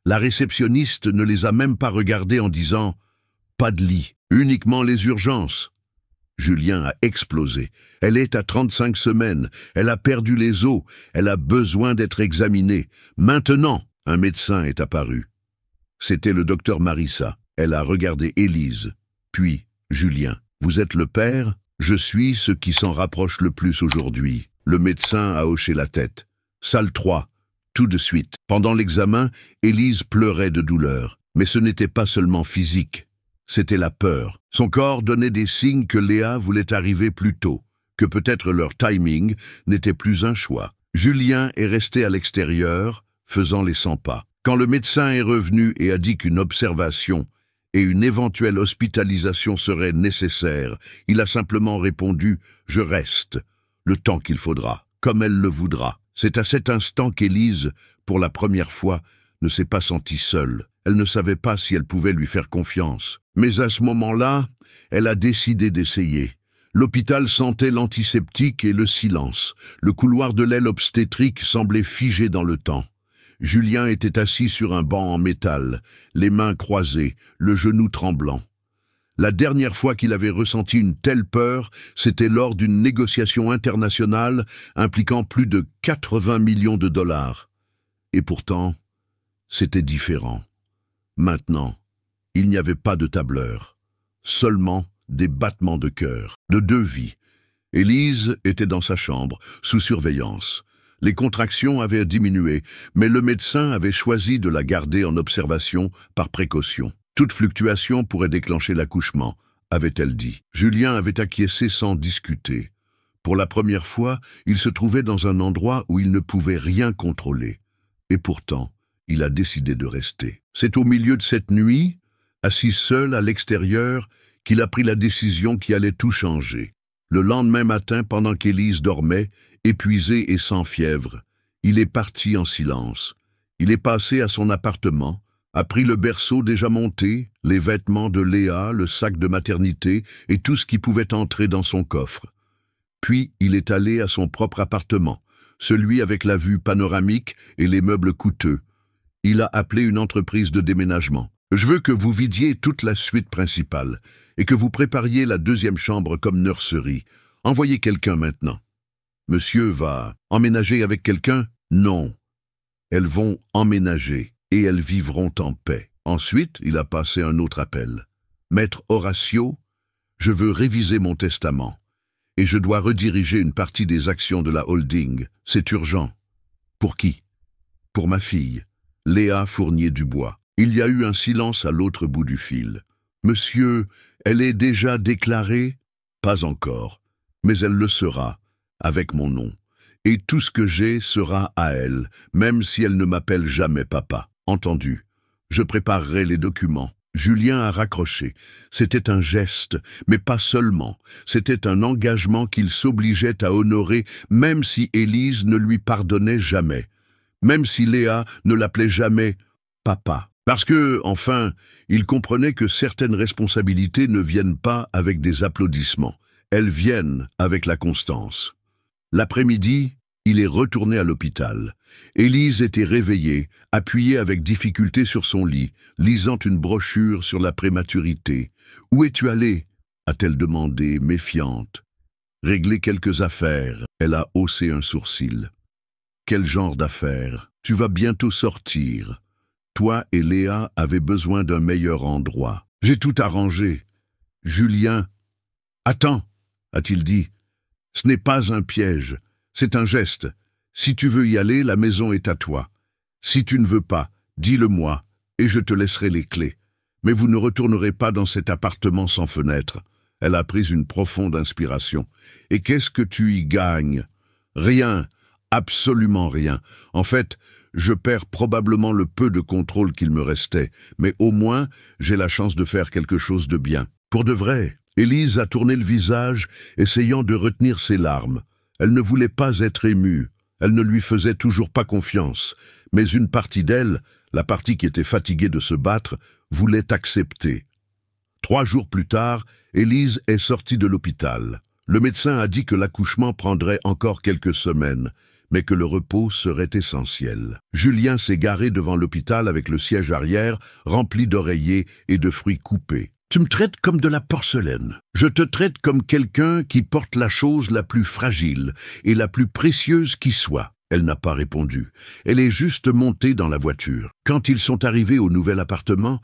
La réceptionniste ne les a même pas regardés en disant « Pas de lit, uniquement les urgences ». Julien a explosé. Elle est à 35 semaines, elle a perdu les os, elle a besoin d'être examinée. Maintenant, un médecin est apparu. C'était le docteur Marissa. Elle a regardé Élise, puis Julien. « Vous êtes le père ? Je suis ce qui s'en rapproche le plus aujourd'hui. » Le médecin a hoché la tête. « Salle 3. » Tout de suite. Pendant l'examen, Élise pleurait de douleur. Mais ce n'était pas seulement physique. C'était la peur. Son corps donnait des signes que Léa voulait arriver plus tôt, que peut-être leur timing n'était plus un choix. Julien est resté à l'extérieur, faisant les 100 pas. Quand le médecin est revenu et a dit qu'une observation et une éventuelle hospitalisation seraient nécessaires, il a simplement répondu « Je reste, le temps qu'il faudra, comme elle le voudra ». C'est à cet instant qu'Élise, pour la première fois, ne s'est pas sentie seule. Elle ne savait pas si elle pouvait lui faire confiance. Mais à ce moment-là, elle a décidé d'essayer. L'hôpital sentait l'antiseptique et le silence. Le couloir de l'aile obstétrique semblait figé dans le temps. Julien était assis sur un banc en métal, les mains croisées, le genou tremblant. La dernière fois qu'il avait ressenti une telle peur, c'était lors d'une négociation internationale impliquant plus de 80 millions de dollars. Et pourtant, c'était différent. Maintenant, il n'y avait pas de tableur, seulement des battements de cœur, de deux vies. Élise était dans sa chambre, sous surveillance. Les contractions avaient diminué, mais le médecin avait choisi de la garder en observation par précaution. Toute fluctuation pourrait déclencher l'accouchement, avait-elle dit. Julien avait acquiescé sans discuter. Pour la première fois, il se trouvait dans un endroit où il ne pouvait rien contrôler. Et pourtant, il a décidé de rester. C'est au milieu de cette nuit, assis seul à l'extérieur, qu'il a pris la décision qui allait tout changer. Le lendemain matin, pendant qu'Élise dormait, épuisée et sans fièvre, il est parti en silence. Il est passé à son appartement, a pris le berceau déjà monté, les vêtements de Léa, le sac de maternité et tout ce qui pouvait entrer dans son coffre. Puis il est allé à son propre appartement, celui avec la vue panoramique et les meubles coûteux. Il a appelé une entreprise de déménagement. « Je veux que vous vidiez toute la suite principale et que vous prépariez la deuxième chambre comme nurserie. Envoyez quelqu'un maintenant. » « Monsieur va emménager avec quelqu'un ? » ?»« Non. Elles vont emménager. Et elles vivront en paix. » Ensuite, il a passé un autre appel. « Maître Horatio, je veux réviser mon testament. Et je dois rediriger une partie des actions de la holding. C'est urgent. » « Pour qui ? » ?»« Pour ma fille, Léa Fournier-Dubois. » Il y a eu un silence à l'autre bout du fil. « Monsieur, elle est déjà déclarée ? » ?»« Pas encore. Mais elle le sera, avec mon nom. Et tout ce que j'ai sera à elle, même si elle ne m'appelle jamais papa. Entendu. Je préparerai les documents. » Julien a raccroché. C'était un geste, mais pas seulement. C'était un engagement qu'il s'obligeait à honorer, même si Élise ne lui pardonnait jamais. Même si Léa ne l'appelait jamais « papa ». Parce que, enfin, il comprenait que certaines responsabilités ne viennent pas avec des applaudissements. Elles viennent avec la constance. L'après-midi, il est retourné à l'hôpital. Élise était réveillée, appuyée avec difficulté sur son lit, lisant une brochure sur la prématurité. « Où es-tu allée » a-t-elle demandé, méfiante. « Régler quelques affaires », elle a haussé un sourcil. « Quel genre d'affaires ? Tu vas bientôt sortir. Toi et Léa avez besoin d'un meilleur endroit. J'ai tout arrangé. » Julien. « Attends » a-t-il dit. « Ce n'est pas un piège, c'est un geste. Si tu veux y aller, la maison est à toi. Si tu ne veux pas, dis-le-moi, et je te laisserai les clés. Mais vous ne retournerez pas dans cet appartement sans fenêtre. » Elle a pris une profonde inspiration. « Et qu'est-ce que tu y gagnes ? » ?»« Rien, absolument rien. En fait, je perds probablement le peu de contrôle qu'il me restait, mais au moins, j'ai la chance de faire quelque chose de bien. Pour de vrai. » Élise a tourné le visage, essayant de retenir ses larmes. Elle ne voulait pas être émue. Elle ne lui faisait toujours pas confiance. Mais une partie d'elle, la partie qui était fatiguée de se battre, voulait accepter. 3 jours plus tard, Élise est sortie de l'hôpital. Le médecin a dit que l'accouchement prendrait encore quelques semaines, mais que le repos serait essentiel. Julien s'est garé devant l'hôpital avec le siège arrière, rempli d'oreillers et de fruits coupés. « Tu me traites comme de la porcelaine. Je te traite comme quelqu'un qui porte la chose la plus fragile et la plus précieuse qui soit. » Elle n'a pas répondu. Elle est juste montée dans la voiture. Quand ils sont arrivés au nouvel appartement,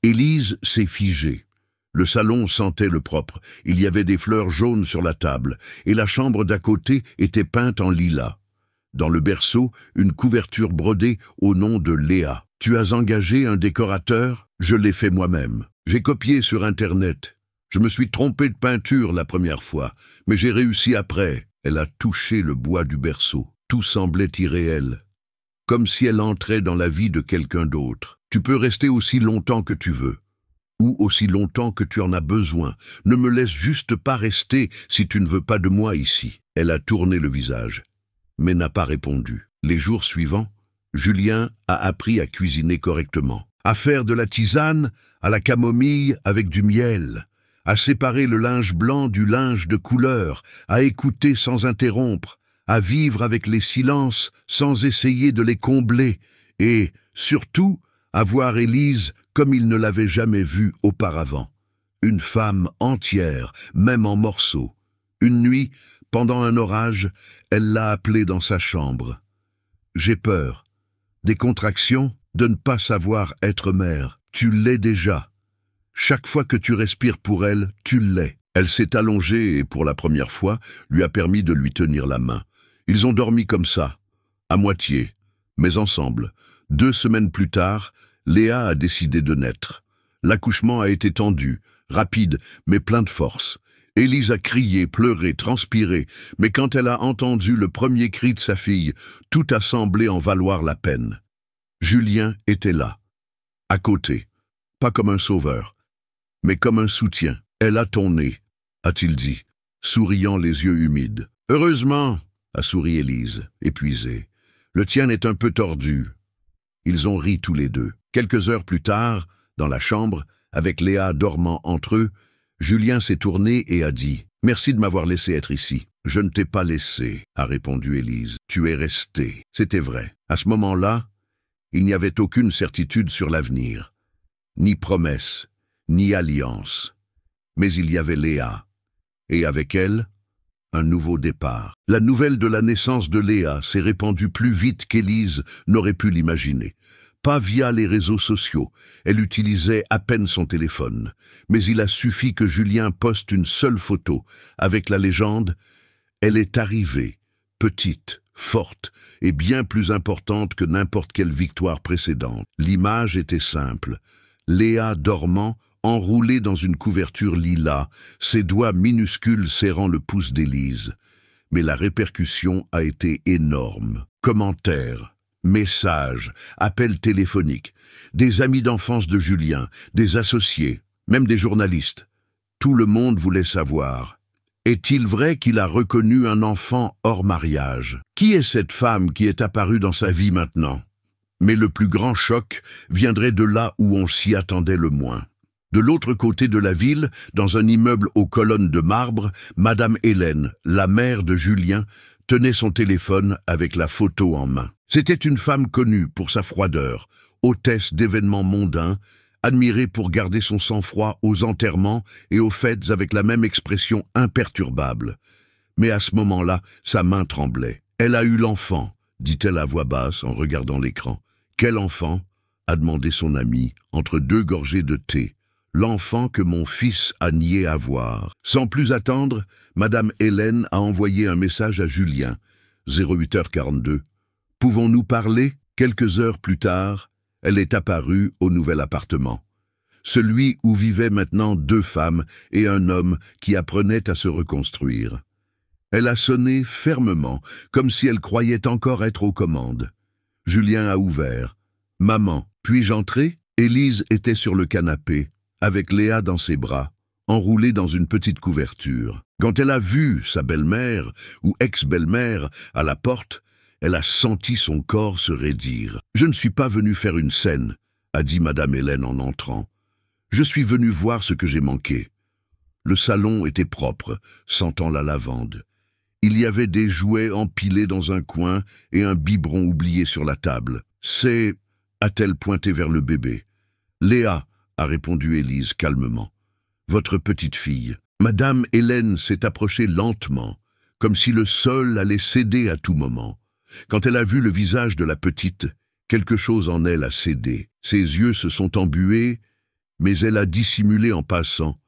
Élise s'est figée. Le salon sentait le propre. Il y avait des fleurs jaunes sur la table et la chambre d'à côté était peinte en lilas. Dans le berceau, une couverture brodée au nom de Léa. « Tu as engagé un décorateur ? Je l'ai fait moi-même. J'ai copié sur Internet. Je me suis trompé de peinture la première fois, mais j'ai réussi après. » Elle a touché le bois du berceau. Tout semblait irréel, comme si elle entrait dans la vie de quelqu'un d'autre. « Tu peux rester aussi longtemps que tu veux, ou aussi longtemps que tu en as besoin. Ne me laisse juste pas rester si tu ne veux pas de moi ici. » Elle a tourné le visage, mais n'a pas répondu. Les jours suivants, Julien a appris à cuisiner correctement, à faire de la tisane à la camomille avec du miel, à séparer le linge blanc du linge de couleur, à écouter sans interrompre, à vivre avec les silences sans essayer de les combler, et, surtout, à voir Élise comme il ne l'avait jamais vue auparavant. Une femme entière, même en morceaux. Une nuit, pendant un orage, elle l'a appelée dans sa chambre. « J'ai peur. Des contractions, de ne pas savoir être mère. Tu l'es déjà. Chaque fois que tu respires pour elle, tu l'es. » Elle s'est allongée et, pour la première fois, lui a permis de lui tenir la main. Ils ont dormi comme ça, à moitié, mais ensemble. 2 semaines plus tard, Léa a décidé de naître. L'accouchement a été tendu, rapide, mais plein de force. Élise a crié, pleuré, transpiré, mais quand elle a entendu le premier cri de sa fille, tout a semblé en valoir la peine. Julien était là, à côté, pas comme un sauveur, mais comme un soutien. « Elle a ton nez », a-t-il dit, souriant les yeux humides. « Heureusement », a souri Élise, épuisée. « Le tien est un peu tordu. » Ils ont ri tous les deux. Quelques heures plus tard, dans la chambre, avec Léa dormant entre eux, Julien s'est tourné et a dit « Merci de m'avoir laissé être ici. »« Je ne t'ai pas laissé, » a répondu Élise. « Tu es resté. » C'était vrai. À ce moment-là, il n'y avait aucune certitude sur l'avenir. Ni promesse, ni alliance. Mais il y avait Léa. Et avec elle, un nouveau départ. La nouvelle de la naissance de Léa s'est répandue plus vite qu'Élise n'aurait pu l'imaginer. Pas via les réseaux sociaux, elle utilisait à peine son téléphone. Mais il a suffi que Julien poste une seule photo, avec la légende « Elle est arrivée, petite, forte et bien plus importante que n'importe quelle victoire précédente. » L'image était simple. Léa dormant, enroulée dans une couverture lilas, ses doigts minuscules serrant le pouce d'Élise. Mais la répercussion a été énorme. Commentaires, messages, appels téléphoniques, des amis d'enfance de Julien, des associés, même des journalistes. Tout le monde voulait savoir. Est-il vrai qu'il a reconnu un enfant hors mariage? Qui est cette femme qui est apparue dans sa vie maintenant? Mais le plus grand choc viendrait de là où on s'y attendait le moins. De l'autre côté de la ville, dans un immeuble aux colonnes de marbre, Madame Hélène, la mère de Julien, tenait son téléphone avec la photo en main. C'était une femme connue pour sa froideur, hôtesse d'événements mondains, admirée pour garder son sang-froid aux enterrements et aux fêtes avec la même expression imperturbable. Mais à ce moment-là, sa main tremblait. « Elle a eu l'enfant », dit-elle à voix basse en regardant l'écran. « Quel enfant ?» a demandé son ami, entre deux gorgées de thé. « L'enfant que mon fils a nié avoir. » Sans plus attendre, Madame Hélène a envoyé un message à Julien. 08h42. « Pouvons-nous parler ?» Quelques heures plus tard, elle est apparue au nouvel appartement. Celui où vivaient maintenant 2 femmes et un homme qui apprenaient à se reconstruire. Elle a sonné fermement, comme si elle croyait encore être aux commandes. Julien a ouvert. « Maman, puis-je entrer ?» Élise était sur le canapé, avec Léa dans ses bras, enroulée dans une petite couverture. Quand elle a vu sa belle-mère, ou ex-belle-mère, à la porte, elle a senti son corps se raidir. « Je ne suis pas venue faire une scène », a dit Madame Hélène en entrant. « Je suis venue voir ce que j'ai manqué. » Le salon était propre, sentant la lavande. Il y avait des jouets empilés dans un coin et un biberon oublié sur la table. « C'est... » a-t-elle pointé vers le bébé. « Léa, » a répondu Élise calmement. « Votre petite fille. » Madame Hélène s'est approchée lentement, comme si le sol allait céder à tout moment. Quand elle a vu le visage de la petite, quelque chose en elle a cédé. Ses yeux se sont embués, mais elle a dissimulé en passant,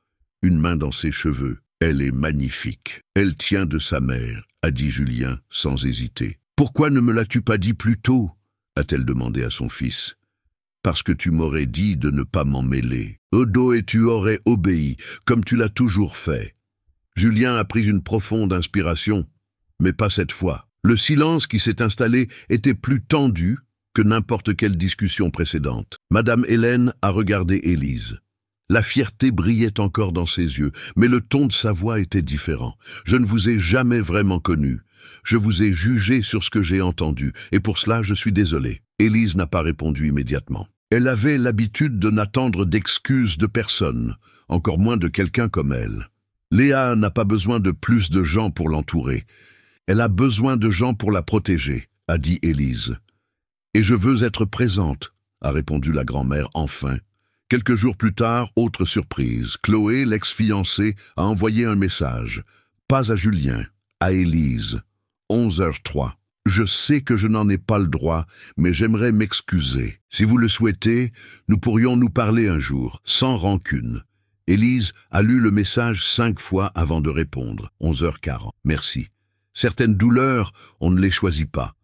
une main dans ses cheveux. Elle est magnifique. Elle tient de sa mère, a dit Julien, sans hésiter. « Pourquoi ne me l'as-tu pas dit plus tôt ?» a-t-elle demandé à son fils. « Parce que tu m'aurais dit de ne pas m'en mêler. Odo, et tu aurais obéi, comme tu l'as toujours fait. » Julien a pris une profonde inspiration, mais pas cette fois. Le silence qui s'est installé était plus tendu que n'importe quelle discussion précédente. Madame Hélène a regardé Élise. La fierté brillait encore dans ses yeux, mais le ton de sa voix était différent. « Je ne vous ai jamais vraiment connu. Je vous ai jugé sur ce que j'ai entendu, et pour cela je suis désolé. » Élise n'a pas répondu immédiatement. Elle avait l'habitude de n'attendre d'excuses de personne, encore moins de quelqu'un comme elle. Léa n'a pas besoin de plus de gens pour l'entourer. Elle a besoin de gens pour la protéger, a dit Élise. « Et je veux être présente, » a répondu la grand-mère enfin. Quelques jours plus tard, autre surprise. Chloé, l'ex-fiancée, a envoyé un message. Pas à Julien, à Élise. 11h03. Je sais que je n'en ai pas le droit, mais j'aimerais m'excuser. Si vous le souhaitez, nous pourrions nous parler un jour, sans rancune. Élise a lu le message 5 fois avant de répondre. 11h40. Merci. Certaines douleurs, on ne les choisit pas.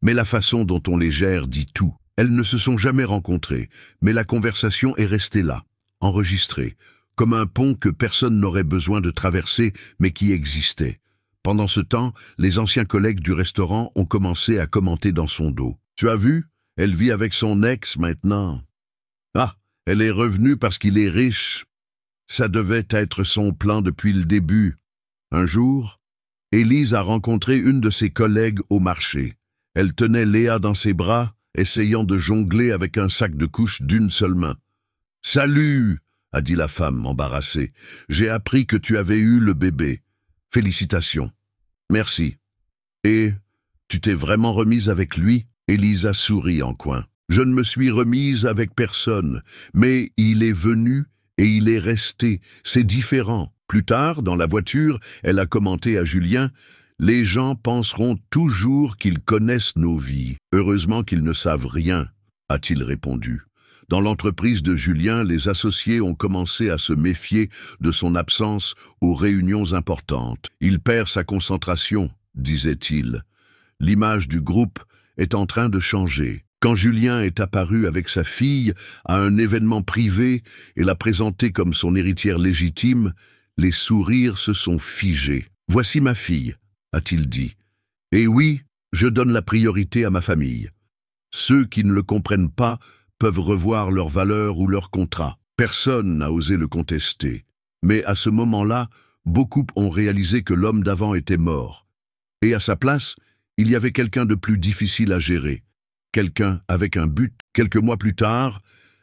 Mais la façon dont on les gère dit tout. Elles ne se sont jamais rencontrées, mais la conversation est restée là, enregistrée, comme un pont que personne n'aurait besoin de traverser, mais qui existait. Pendant ce temps, les anciens collègues du restaurant ont commencé à commenter dans son dos. « Tu as vu? Elle vit avec son ex maintenant. Ah, elle est revenue parce qu'il est riche. Ça devait être son plan depuis le début. » Un jour, Élise a rencontré une de ses collègues au marché. Elle tenait Léa dans ses bras, essayant de jongler avec un sac de couches d'une seule main. « Salut !» a dit la femme embarrassée. « J'ai appris que tu avais eu le bébé. Félicitations. » « Merci. Et tu t'es vraiment remise avec lui ?» Élise a souri en coin. « Je ne me suis remise avec personne, mais il est venu et il est resté. C'est différent. » Plus tard, dans la voiture, elle a commenté à Julien « Les gens penseront toujours qu'ils connaissent nos vies. Heureusement qu'ils ne savent rien, » a-t-il répondu. Dans l'entreprise de Julien, les associés ont commencé à se méfier de son absence aux réunions importantes. « Il perd sa concentration », disait-il. L'image du groupe est en train de changer. Quand Julien est apparu avec sa fille à un événement privé et l'a présentée comme son héritière légitime, les sourires se sont figés. « Voici ma fille », a-t-il dit. « Et oui, je donne la priorité à ma famille. Ceux qui ne le comprennent pas peuvent revoir leurs valeurs ou leurs contrats. Personne n'a osé le contester. Mais à ce moment-là, beaucoup ont réalisé que l'homme d'avant était mort. Et à sa place, il y avait quelqu'un de plus difficile à gérer, quelqu'un avec un but. Quelques mois plus tard,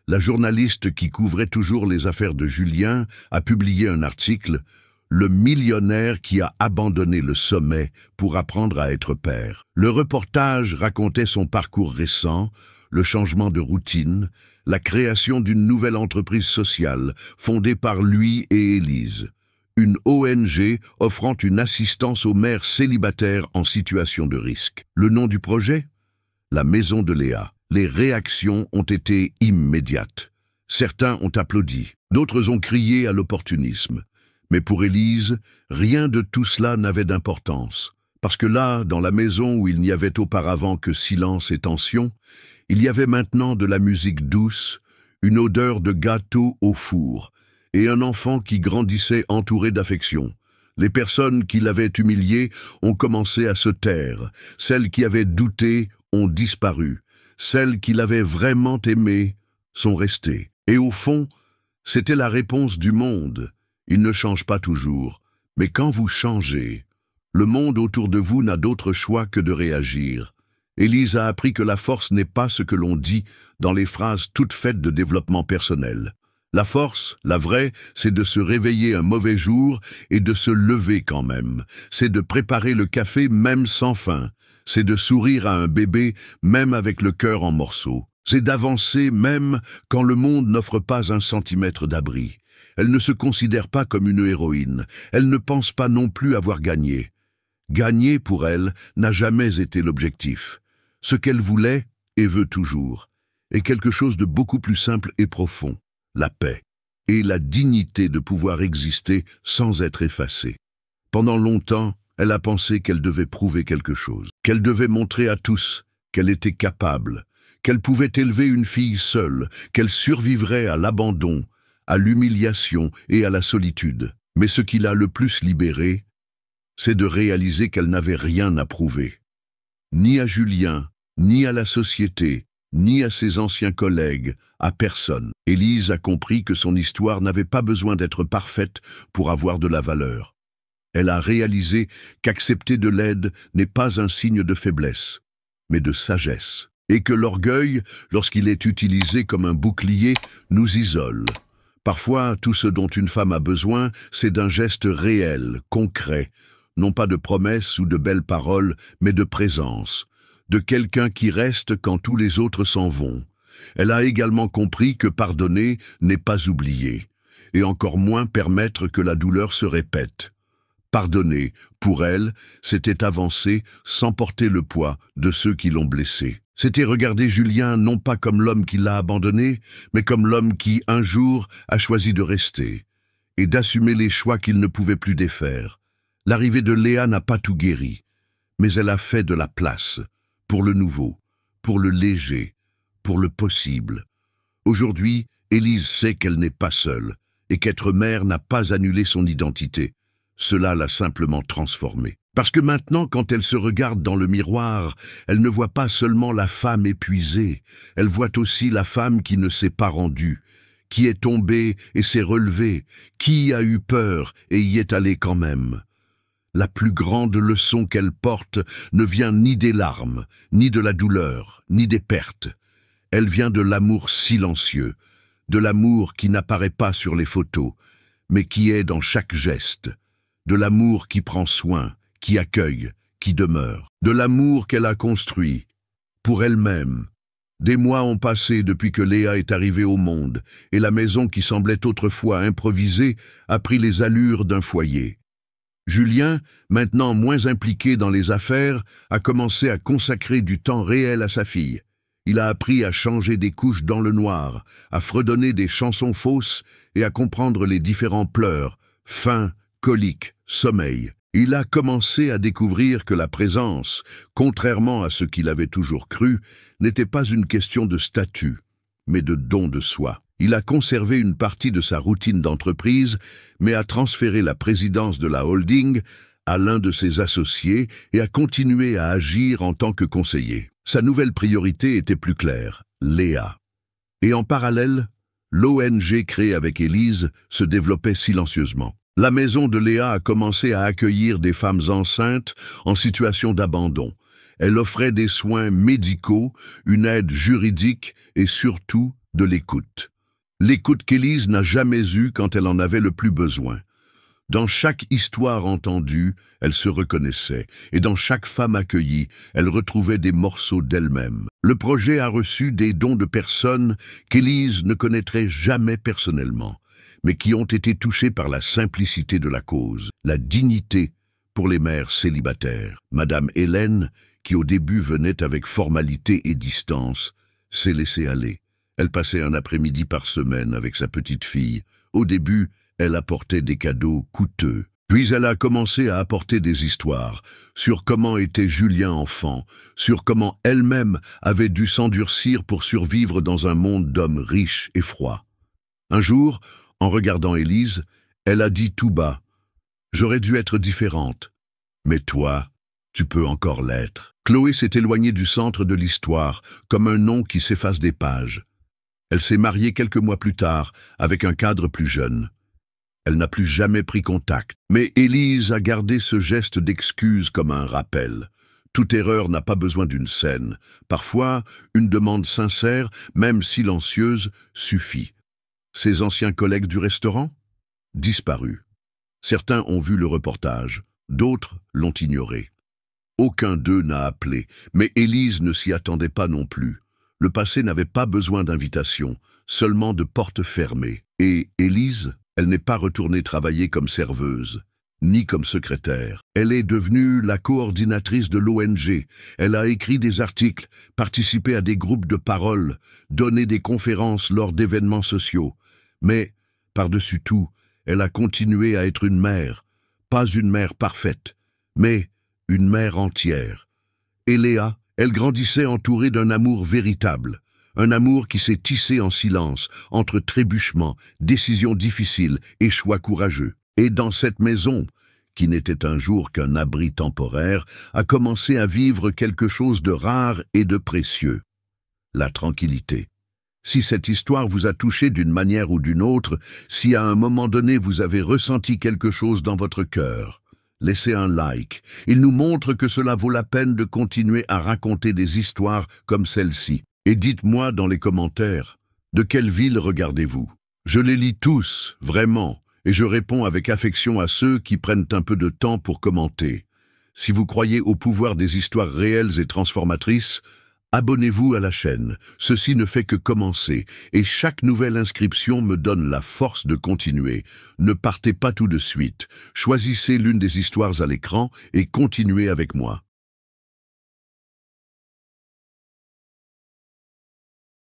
la journaliste qui couvrait toujours les affaires de Julien a publié un article « Le millionnaire qui a abandonné le sommet pour apprendre à être père ». Le reportage racontait son parcours récent, le changement de routine, la création d'une nouvelle entreprise sociale fondée par lui et Élise, une ONG offrant une assistance aux mères célibataires en situation de risque. Le nom du projet ? La Maison de Léa. Les réactions ont été immédiates. Certains ont applaudi, d'autres ont crié à l'opportunisme. Mais pour Élise, rien de tout cela n'avait d'importance. Parce que là, dans la maison où il n'y avait auparavant que silence et tension, il y avait maintenant de la musique douce, une odeur de gâteau au four, et un enfant qui grandissait entouré d'affection. Les personnes qui l'avaient humilié ont commencé à se taire. Celles qui avaient douté ont disparu. Celles qui l'avaient vraiment aimé sont restées. Et au fond, c'était la réponse du monde. Il ne change pas toujours, mais quand vous changez, le monde autour de vous n'a d'autre choix que de réagir. Élise a appris que la force n'est pas ce que l'on dit dans les phrases toutes faites de développement personnel. La force, la vraie, c'est de se réveiller un mauvais jour et de se lever quand même. C'est de préparer le café même sans faim. C'est de sourire à un bébé même avec le cœur en morceaux. C'est d'avancer même quand le monde n'offre pas un centimètre d'abri. Elle ne se considère pas comme une héroïne. Elle ne pense pas non plus avoir gagné. Gagner, pour elle, n'a jamais été l'objectif. Ce qu'elle voulait et veut toujours est quelque chose de beaucoup plus simple et profond, la paix et la dignité de pouvoir exister sans être effacée. Pendant longtemps, elle a pensé qu'elle devait prouver quelque chose, qu'elle devait montrer à tous qu'elle était capable, qu'elle pouvait élever une fille seule, qu'elle survivrait à l'abandon, à l'humiliation et à la solitude. Mais ce qui l'a le plus libérée, c'est de réaliser qu'elle n'avait rien à prouver. Ni à Julien, ni à la société, ni à ses anciens collègues, à personne. Élise a compris que son histoire n'avait pas besoin d'être parfaite pour avoir de la valeur. Elle a réalisé qu'accepter de l'aide n'est pas un signe de faiblesse, mais de sagesse. Et que l'orgueil, lorsqu'il est utilisé comme un bouclier, nous isole. Parfois, tout ce dont une femme a besoin, c'est d'un geste réel, concret, non pas de promesses ou de belles paroles, mais de présence, de quelqu'un qui reste quand tous les autres s'en vont. Elle a également compris que pardonner n'est pas oublier, et encore moins permettre que la douleur se répète. Pardonner, pour elle, c'était avancer sans porter le poids de ceux qui l'ont blessée. C'était regarder Julien non pas comme l'homme qui l'a abandonné, mais comme l'homme qui, un jour, a choisi de rester, et d'assumer les choix qu'il ne pouvait plus défaire. L'arrivée de Léa n'a pas tout guéri, mais elle a fait de la place, pour le nouveau, pour le léger, pour le possible. Aujourd'hui, Élise sait qu'elle n'est pas seule, et qu'être mère n'a pas annulé son identité. Cela l'a simplement transformée. Parce que maintenant, quand elle se regarde dans le miroir, elle ne voit pas seulement la femme épuisée, elle voit aussi la femme qui ne s'est pas rendue, qui est tombée et s'est relevée, qui a eu peur et y est allée quand même. La plus grande leçon qu'elle porte ne vient ni des larmes, ni de la douleur, ni des pertes. Elle vient de l'amour silencieux, de l'amour qui n'apparaît pas sur les photos, mais qui est dans chaque geste, de l'amour qui prend soin, qui accueille, qui demeure, de l'amour qu'elle a construit, pour elle-même. Des mois ont passé depuis que Léa est arrivée au monde, et la maison qui semblait autrefois improvisée a pris les allures d'un foyer. Julien, maintenant moins impliqué dans les affaires, a commencé à consacrer du temps réel à sa fille. Il a appris à changer des couches dans le noir, à fredonner des chansons fausses et à comprendre les différents pleurs, faim, colique, sommeil. Il a commencé à découvrir que la présence, contrairement à ce qu'il avait toujours cru, n'était pas une question de statut, mais de don de soi. Il a conservé une partie de sa routine d'entreprise, mais a transféré la présidence de la holding à l'un de ses associés et a continué à agir en tant que conseiller. Sa nouvelle priorité était plus claire, Léa. Et en parallèle, l'ONG créée avec Élise se développait silencieusement. La maison de Léa a commencé à accueillir des femmes enceintes en situation d'abandon. Elle offrait des soins médicaux, une aide juridique et surtout de l'écoute. L'écoute qu'Élise n'a jamais eue quand elle en avait le plus besoin. Dans chaque histoire entendue, elle se reconnaissait, et dans chaque femme accueillie, elle retrouvait des morceaux d'elle-même. Le projet a reçu des dons de personnes qu'Élise ne connaîtrait jamais personnellement, mais qui ont été touchées par la simplicité de la cause, la dignité pour les mères célibataires. Madame Hélène, qui au début venait avec formalité et distance, s'est laissée aller. Elle passait un après-midi par semaine avec sa petite fille. Au début, elle apportait des cadeaux coûteux. Puis elle a commencé à apporter des histoires sur comment était Julien enfant, sur comment elle-même avait dû s'endurcir pour survivre dans un monde d'hommes riches et froids. Un jour, en regardant Élise, elle a dit tout bas « J'aurais dû être différente, mais toi, tu peux encore l'être. » Chloé s'est éloignée du centre de l'histoire, comme un nom qui s'efface des pages. Elle s'est mariée quelques mois plus tard, avec un cadre plus jeune. Elle n'a plus jamais pris contact, mais Élise a gardé ce geste d'excuse comme un rappel. Toute erreur n'a pas besoin d'une scène. Parfois, une demande sincère, même silencieuse, suffit. Ses anciens collègues du restaurant? Disparus. Certains ont vu le reportage, d'autres l'ont ignoré. Aucun d'eux n'a appelé, mais Élise ne s'y attendait pas non plus. Le passé n'avait pas besoin d'invitation, seulement de portes fermées. Et Élise, elle n'est pas retournée travailler comme serveuse, ni comme secrétaire. Elle est devenue la coordinatrice de l'ONG. Elle a écrit des articles, participé à des groupes de parole, donné des conférences lors d'événements sociaux. Mais, par-dessus tout, elle a continué à être une mère. Pas une mère parfaite, mais une mère entière. Et Léa, elle grandissait entourée d'un amour véritable. Un amour qui s'est tissé en silence, entre trébuchements, décisions difficiles et choix courageux. Et dans cette maison, qui n'était un jour qu'un abri temporaire, a commencé à vivre quelque chose de rare et de précieux. La tranquillité. Si cette histoire vous a touché d'une manière ou d'une autre, si à un moment donné vous avez ressenti quelque chose dans votre cœur, laissez un like. Il nous montre que cela vaut la peine de continuer à raconter des histoires comme celle-ci. Et dites-moi dans les commentaires, de quelle ville regardez-vous? Je les lis tous, vraiment, et je réponds avec affection à ceux qui prennent un peu de temps pour commenter. Si vous croyez au pouvoir des histoires réelles et transformatrices, abonnez-vous à la chaîne. Ceci ne fait que commencer, et chaque nouvelle inscription me donne la force de continuer. Ne partez pas tout de suite. Choisissez l'une des histoires à l'écran et continuez avec moi.